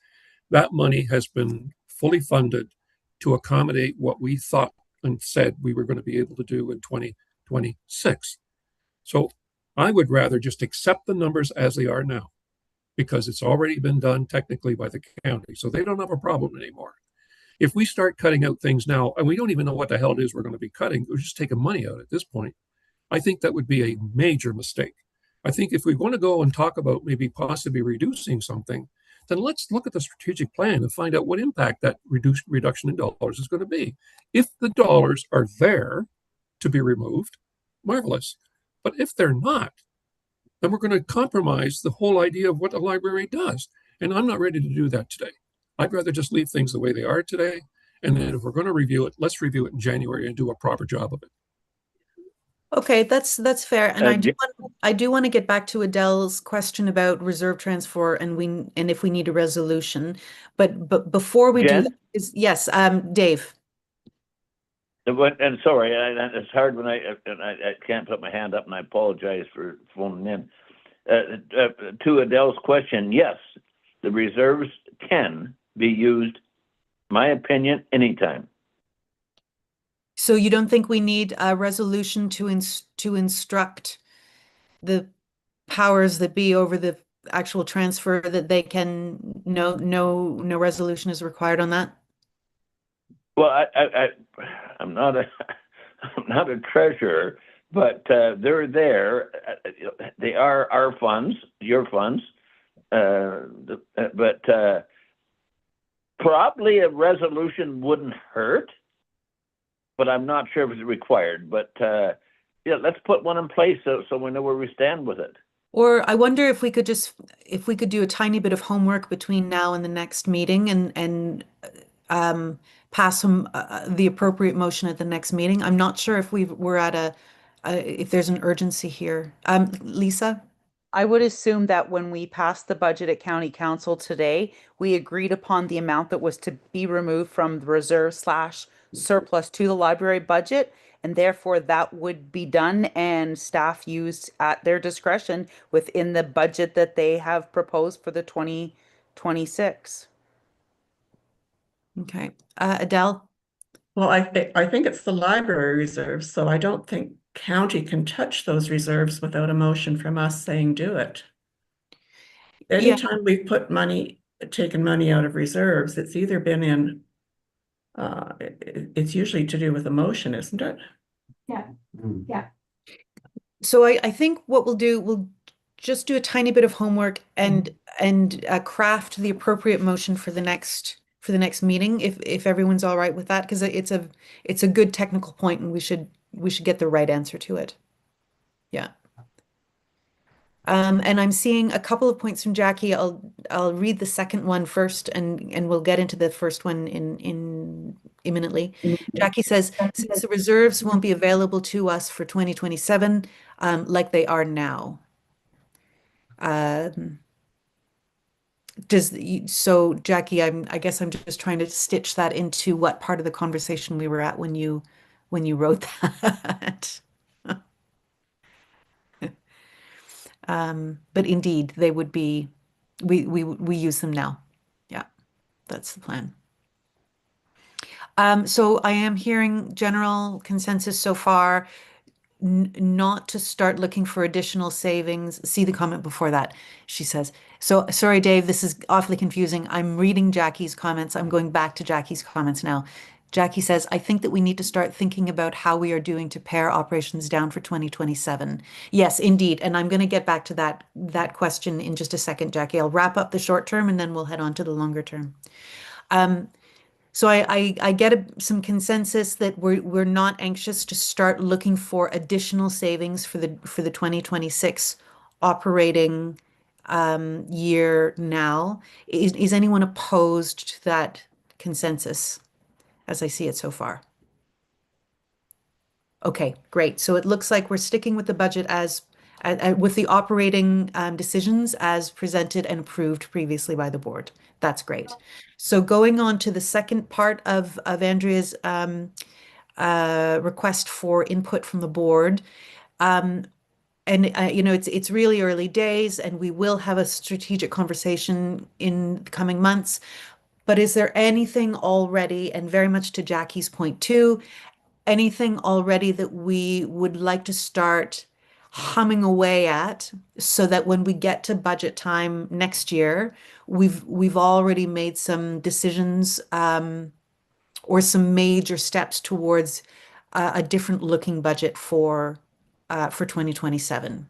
that money has been fully funded to accommodate what we thought and said we were going to be able to do in 2026. So I would rather just accept the numbers as they are now, because it's already been done technically by the county. So they don't have a problem anymore. If we start cutting out things now, and we don't even know what the hell it is we're going to be cutting, we're just taking money out at this point, I think that would be a major mistake. I think if we want to go and talk about maybe possibly reducing something, then let's look at the strategic plan and find out what impact that reduction in dollars is going to be. If the dollars are there to be removed, marvelous. But if they're not, then we're going to compromise the whole idea of what a library does. And I'm not ready to do that today. I'd rather just leave things the way they are today. And then if we're going to review it, let's review it in January and do a proper job of it. Okay, that's fair. And I do want to get back to Adele's question about reserve transfer and if we need a resolution. But before we do Jen? that, yes, Dave. And sorry, it's hard when I can't put my hand up, and I apologize for phoning in. To Adele's question, yes, the reserves can be used, my opinion, anytime. So you don't think we need a resolution to instruct the powers that be over the actual transfer that they can, no resolution is required on that? Well, I'm not a treasurer, but they're there. They are our funds, your funds, but probably a resolution wouldn't hurt. But I'm not sure if it's required. But yeah, let's put one in place so we know where we stand with it. Or I wonder if we could do a tiny bit of homework between now and the next meeting and pass the appropriate motion at the next meeting. I'm not sure if we're at if there's an urgency here. Lisa? I would assume that when we passed the budget at County Council today, we agreed upon the amount that was to be removed from the reserve / surplus to the library budget, and therefore that would be done and staff used at their discretion within the budget that they have proposed for the 2026. Okay. Adele? Well, I think it's the library reserves, so I don't think county can touch those reserves without a motion from us saying do it. Anytime we've taken money out of reserves, it's either been in, it's usually to do with a motion, isn't it? Yeah, yeah. So I think what we'll do, we'll just do a tiny bit of homework and craft the appropriate motion for the next meeting, if everyone's all right with that, because it's a good technical point and we should get the right answer to it. Yeah. And I'm seeing a couple of points from Jackie. I'll read the second one first and we'll get into the first one in imminently. Jackie says, since the reserves won't be available to us for 2027, like they are now. So Jackie, I guess I'm just trying to stitch that into what part of the conversation we were at when you wrote that. But indeed, they would be, we use them now. Yeah, that's the plan. So I am hearing general consensus so far, not to start looking for additional savings. See the comment before that, she says. So sorry, Dave, this is awfully confusing. I'm reading Jackie's comments. I'm going back to Jackie's comments now. Jackie says, I think that we need to start thinking about how we are doing to pare operations down for 2027. Yes, indeed. And I'm going to get back to that question in just a second, Jackie. I'll wrap up the short term and then we'll head on to the longer term. So I get some consensus that we're not anxious to start looking for additional savings for the 2026 operating year now. Is anyone opposed to that consensus as I see it so far? Okay, great. So it looks like we're sticking with the budget as with the operating decisions as presented and approved previously by the board. That's great. So going on to the second part of Andrea's request for input from the board. And you know, it's really early days, and we will have a strategic conversation in the coming months. But is there anything already, and very much to Jackie's point too, anything already that we would like to start humming away at so that when we get to budget time next year, we've already made some decisions or some major steps towards a different looking budget for 2027.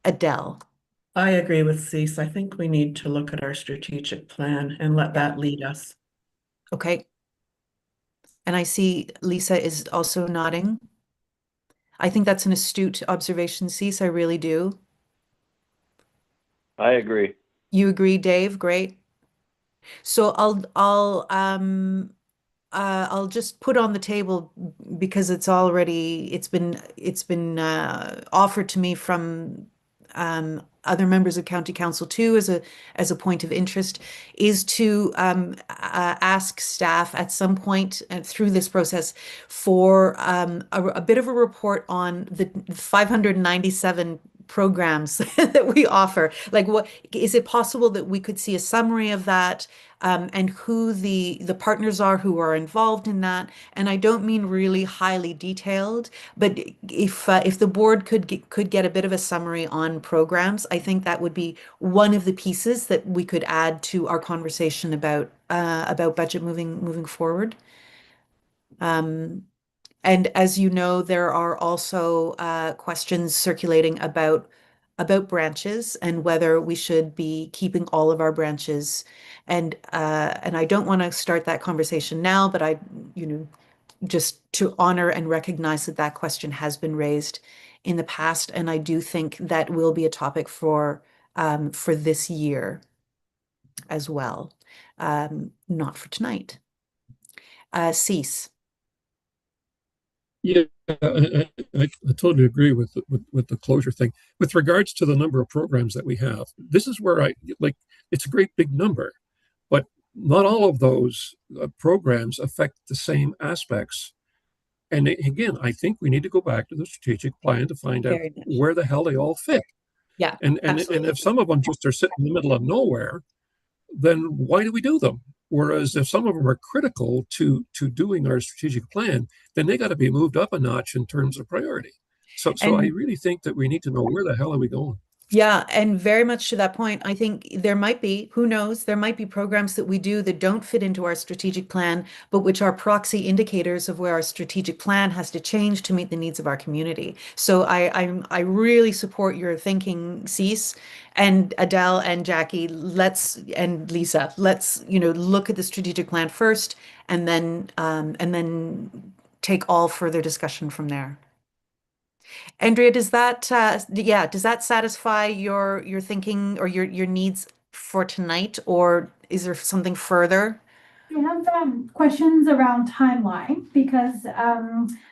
Adele. I agree with Cease. I think we need to look at our strategic plan and let that lead us. Okay. And I see Lisa is also nodding. I think that's an astute observation, Cease. I really do. I agree. You agree, Dave? Great. So I'll just put on the table because it's been offered to me from other members of county council too as a point of interest, is to ask staff at some point through this process for a bit of a report on the 597 programs that we offer. Like, what is it possible that we could see a summary of that, and who the partners are who are involved in that? And I don't mean really highly detailed, but if the board could get a bit of a summary on programs, I think that would be one of the pieces that we could add to our conversation about budget moving forward. And as you know, there are also questions circulating about branches and whether we should be keeping all of our branches. And I don't want to start that conversation now, but just to honor and recognize that question has been raised in the past, and I do think that will be a topic for this year as well, not for tonight. Cease. Yeah, I totally agree with the closure thing. With regards to the number of programs that we have, this is where it's a great big number, but not all of those programs affect the same aspects. And again, I think we need to go back to the strategic plan to find out where the hell they all fit. Yeah, and if some of them just are sitting in the middle of nowhere, then why do we do them? Whereas if some of them are critical to doing our strategic plan, then they got to be moved up a notch in terms of priority. So I really think that we need to know where the hell are we going. Yeah, and very much to that point, I think there might be, who knows, there might be programs that we do that don't fit into our strategic plan, but which are proxy indicators of where our strategic plan has to change to meet the needs of our community. So I really support your thinking, Cease, and Adele and Jackie, and Lisa, let's look at the strategic plan first, and then take all further discussion from there. Andrea, does that satisfy your thinking or your needs for tonight, or is there something further? I have questions around timeline because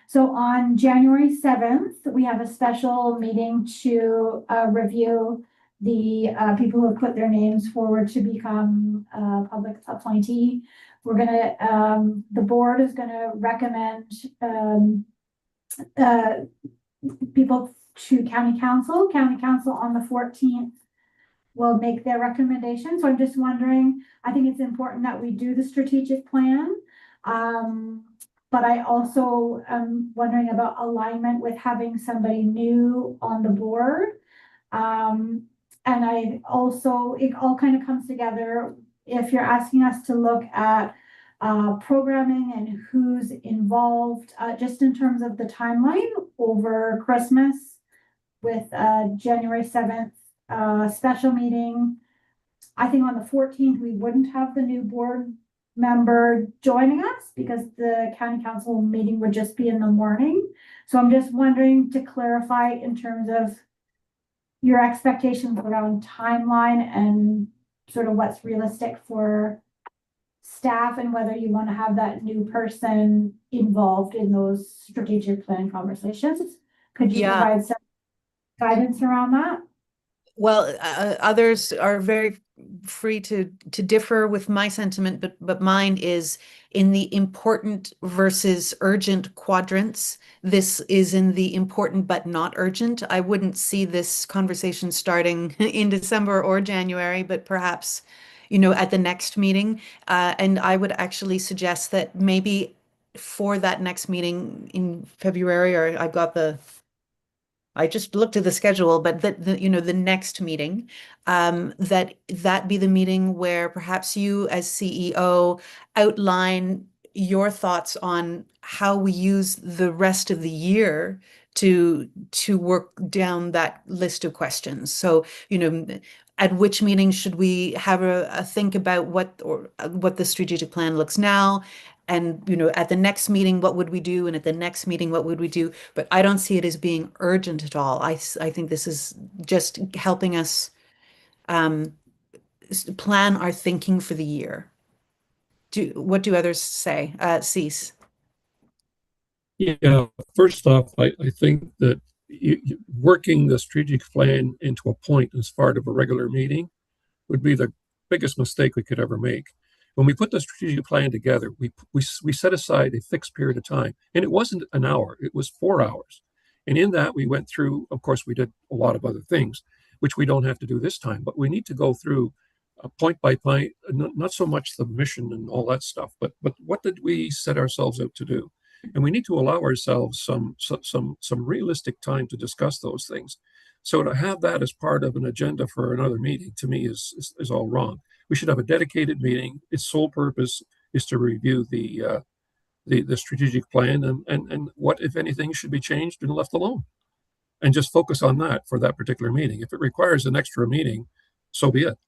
so on January 7th, we have a special meeting to review the people who have put their names forward to become a public appointee. We're gonna the board is gonna recommend people to county council. County council on the 14th will make their recommendation. So I'm just wondering, I think it's important that we do the strategic plan. But I also am wondering about alignment with having somebody new on the board. And it all kind of comes together if you're asking us to look at programming and who's involved, just in terms of the timeline over Christmas with January 7th special meeting. I think on the 14th, we wouldn't have the new board member joining us because the county council meeting would just be in the morning. So I'm just wondering to clarify in terms of your expectations around timeline and sort of what's realistic for staff and whether you want to have that new person involved in those strategic plan conversations. Could you Yeah. provide some guidance around that? Well, others are very free to differ with my sentiment, but mine is in the important versus urgent quadrants. This is in the important but not urgent. I wouldn't see this conversation starting in December or January, but perhaps, at the next meeting. And I would actually suggest that maybe for that next meeting in February, or I just looked at the schedule, but the next meeting, that be the meeting where perhaps you as CEO outline your thoughts on how we use the rest of the year to work down that list of questions. So, at which meeting should we have a think about what the strategic plan looks now? And, at the next meeting, what would we do? And at the next meeting, what would we do? But I don't see it as being urgent at all. I think this is just helping us plan our thinking for the year. What do others say? Cease. Yeah, first off, I think that working the strategic plan into a point as part of a regular meeting would be the biggest mistake we could ever make. When we put the strategic plan together, we set aside a fixed period of time, and it wasn't an hour; it was 4 hours. And in that, we went through. Of course, we did a lot of other things, which we don't have to do this time. But we need to go through point by point, not so much the mission and all that stuff, but what did we set ourselves out to do? And we need to allow ourselves some realistic time to discuss those things. So to have that as part of an agenda for another meeting, to me, is all wrong. We should have a dedicated meeting. Its sole purpose is to review the strategic plan and what, if anything, should be changed and left alone, and just focus on that for that particular meeting. If it requires an extra meeting, so be it.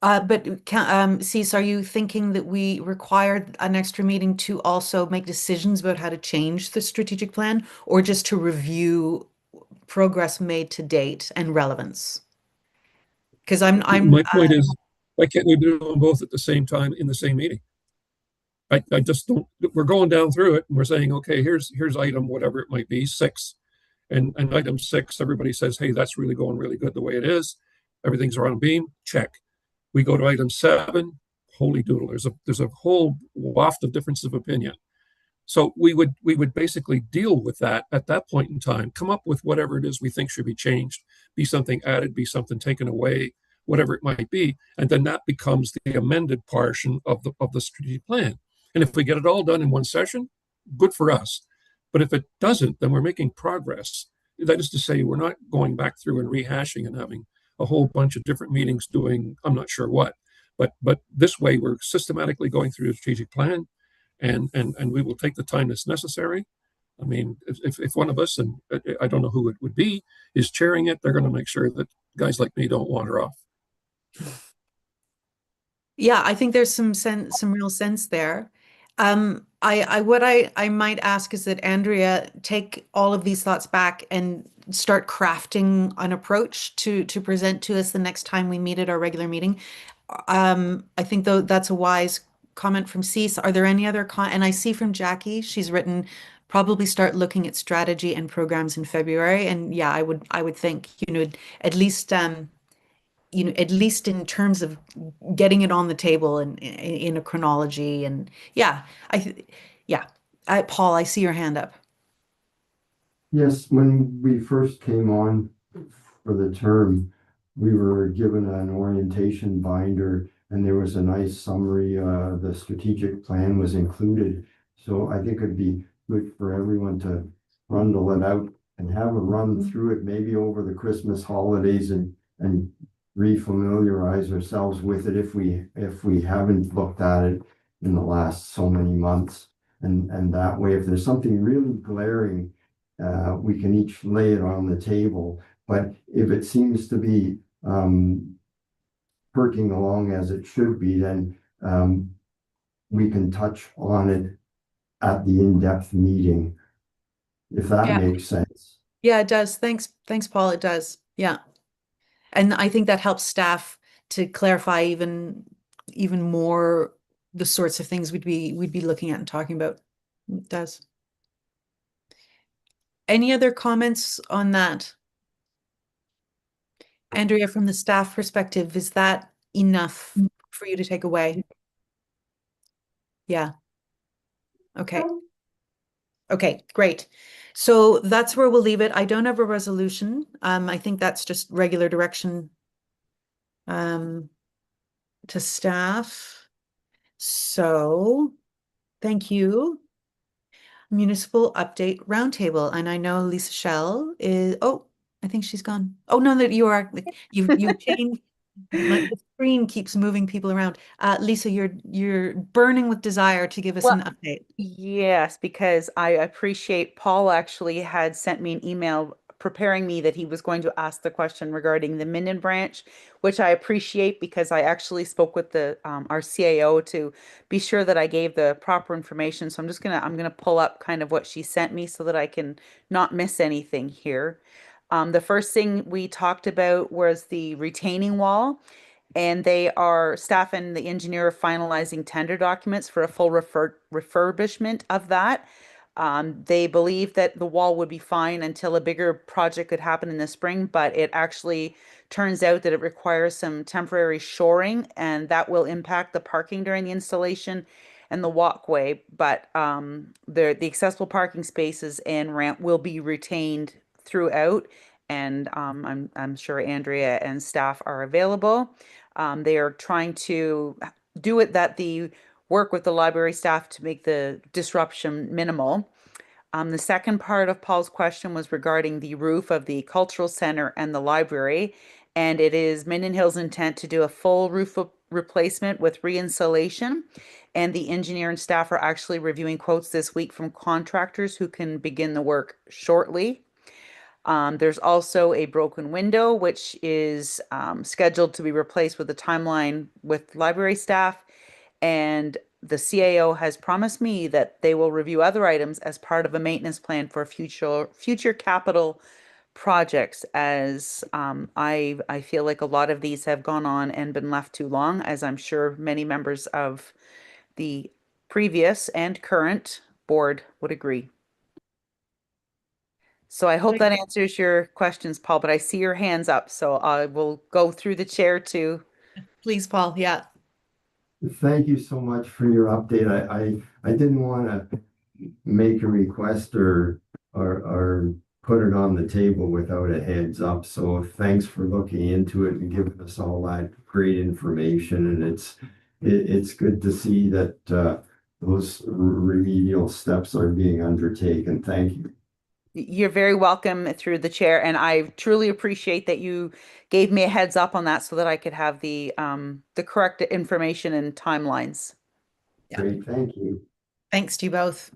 But Cease, are you thinking that we require an extra meeting to also make decisions about how to change the strategic plan, or just to review progress made to date and relevance? Because my point is, why can't we do them both at the same time in the same meeting? I just don't. We're going down through it and we're saying, okay, here's item whatever it might be, 6, and item 6, everybody says, hey, that's really going really good the way it is. Everything's around beam, check. We go to item 7, holy doodle. There's a whole waft of difference of opinion. So we would basically deal with that at that point in time, come up with whatever it is we think should be changed, be something added, be something taken away, whatever it might be, and then that becomes the amended portion of the strategic plan. And if we get it all done in one session, good for us. But if it doesn't, then we're making progress. That is to say, we're not going back through and rehashing and having a whole bunch of different meetings doing I'm not sure what. But this way, we're systematically going through the strategic plan, and we will take the time that's necessary. I mean, if one of us, and I don't know who it would be, is chairing it, they're going to make sure that guys like me don't wander off. Yeah, I think there's some real sense there. What I might ask is that Andrea take all of these thoughts back and start crafting an approach to present to us the next time we meet at our regular meeting. I think though that's a wise comment from Cease. Are there any other and I see from Jackie, she's written probably start looking at strategy and programs in February. And yeah, I would think, at least at least in terms of getting it on the table and in a chronology. And yeah, Paul, I see your hand up. Yes, when we first came on for the term, we were given an orientation binder and there was a nice summary. The strategic plan was included. So I think it'd be good for everyone to bundle it out and have a run through it, maybe over the Christmas holidays, and refamiliarize ourselves with it if we haven't looked at it. in the last so many months. And that way, if there's something really glaring, we can each lay it on the table. But if it seems to be perking along as it should be, then we can touch on it at the in-depth meeting, if that Yeah. makes sense. Yeah, it does. Thanks, Paul. It does. Yeah. And I think that helps staff to clarify even more the sorts of things we'd be looking at and talking about. It does. Any other comments on that? Andrea, from the staff perspective, is that enough for you to take away? Yeah. Okay. Okay, great. So that's where we'll leave it. I don't have a resolution. I think that's just regular direction to staff. So thank you. Municipal update roundtable. And I know Lisa Shell is, oh, I think she's gone. Oh, no, that you are, you changed. The screen keeps moving people around. Lisa, you're burning with desire to give us Well, an update. Yes, because I appreciate Paul actually had sent me an email preparing me that he was going to ask the question regarding the Minden branch, which I appreciate because I actually spoke with the our CAO to be sure that I gave the proper information. So I'm gonna pull up kind of what she sent me so that I can not miss anything here. The first thing we talked about was the retaining wall, and staff and the engineer are finalizing tender documents for a full refurbishment of that. They believe that the wall would be fine until a bigger project could happen in the spring, but it actually turns out that it requires some temporary shoring, and that will impact the parking during the installation and the walkway. But the accessible parking spaces and ramp will be retained throughout, and I'm sure Andrea and staff are available. They are trying to do it that the work with the library staff to make the disruption minimal. The second part of Paul's question was regarding the roof of the cultural center and the library. And it is Minden Hill's intent to do a full roof replacement with re-insulation. And the engineer and staff are actually reviewing quotes this week from contractors who can begin the work shortly. There's also a broken window, which is scheduled to be replaced with a timeline with library staff. And the CAO has promised me that they will review other items as part of a maintenance plan for future capital projects, as I feel like a lot of these have gone on and been left too long, as I'm sure many members of the previous and current board would agree. So I hope that answers your questions, Paul, but I see your hands up, so I will go through the chair to. Please, Paul. Yeah. Thank you so much for your update. I didn't want to make a request or put it on the table without a heads up. So thanks for looking into it and giving us all that great information. And it's good to see that those remedial steps are being undertaken. Thank you. You're very welcome through the chair, and I truly appreciate that you gave me a heads up on that so that I could have the correct information and timelines. Yeah. Great, thank you. Thanks to you both.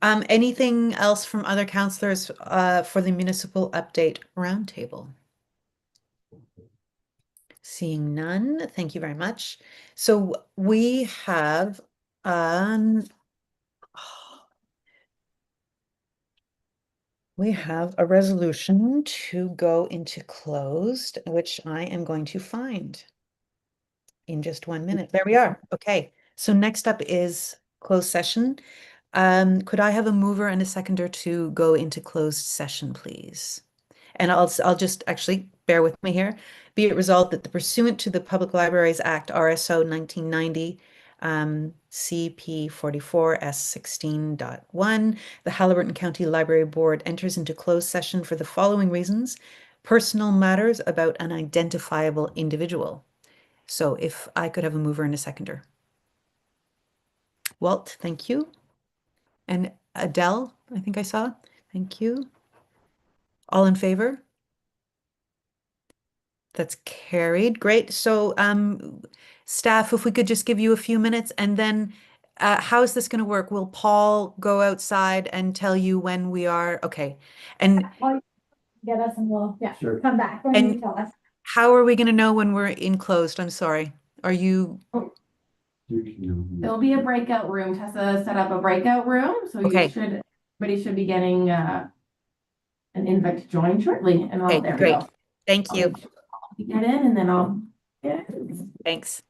Anything else from other councillors for the municipal update roundtable? Seeing none, thank you very much. So we have a resolution to go into closed, which I am going to find in just 1 minute. There we are. Okay. So next up is closed session. Could I have a mover and a seconder to go into closed session, please? And I'll just actually bear with me here. Be it resolved that the pursuant to the Public Libraries Act, RSO 1990, CP 44 S 16.1, the Haliburton County Library Board enters into closed session for the following reasons: personal matters about an identifiable individual. So if I could have a mover and a seconder. Walt, thank you. And Adele, I think I saw. Thank you. All in favor? That's carried. Great. So staff, if we could just give you a few minutes, and then how is this going to work? Will Paul go outside and tell you when we are? Okay. And Well, get us and we'll, yeah, Sure. come back when And- you tell us. how are we going to know when we're enclosed? I'm sorry. Are you, There'll be a breakout room. Tessa set up a breakout room, so Okay. everybody should be getting an invite to join shortly. And okay, there we great. go. Thank you. I'll get in and then I'll get in. Thanks.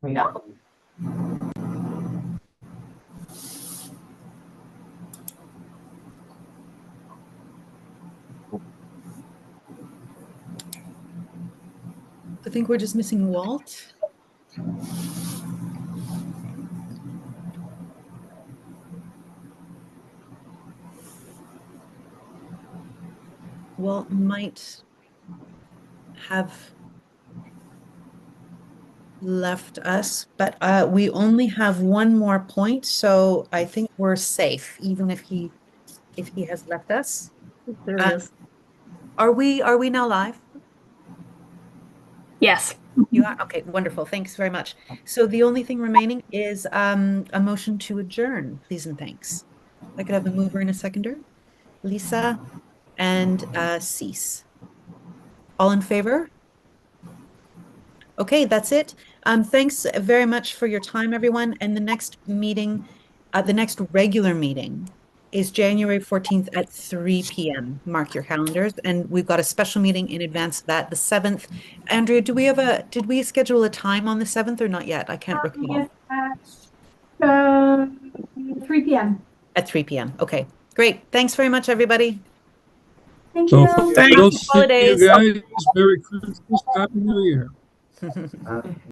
we go. I think we're just missing Walt. Walt might have left us, but we only have one more point, so I think we're safe, even if he has left us. There it is. Are we now live? Yes. You are? Okay, wonderful. Thanks very much. So the only thing remaining is a motion to adjourn, please and thanks. I could have a mover and a seconder. Lisa and Cease. All in favor? Okay, that's it. Thanks very much for your time, everyone. And the next meeting, the next regular meeting is January 14th at 3 p.m. Mark your calendars. And we've got a special meeting in advance of that, the 7th. Andrea, did we schedule a time on the 7th or not yet? I can't recall. Yes, at 3 p.m. At 3 p.m. Okay, great. Thanks very much, everybody. Thank So you. if I don't see you Holidays. guys, Merry Christmas, Happy New Year.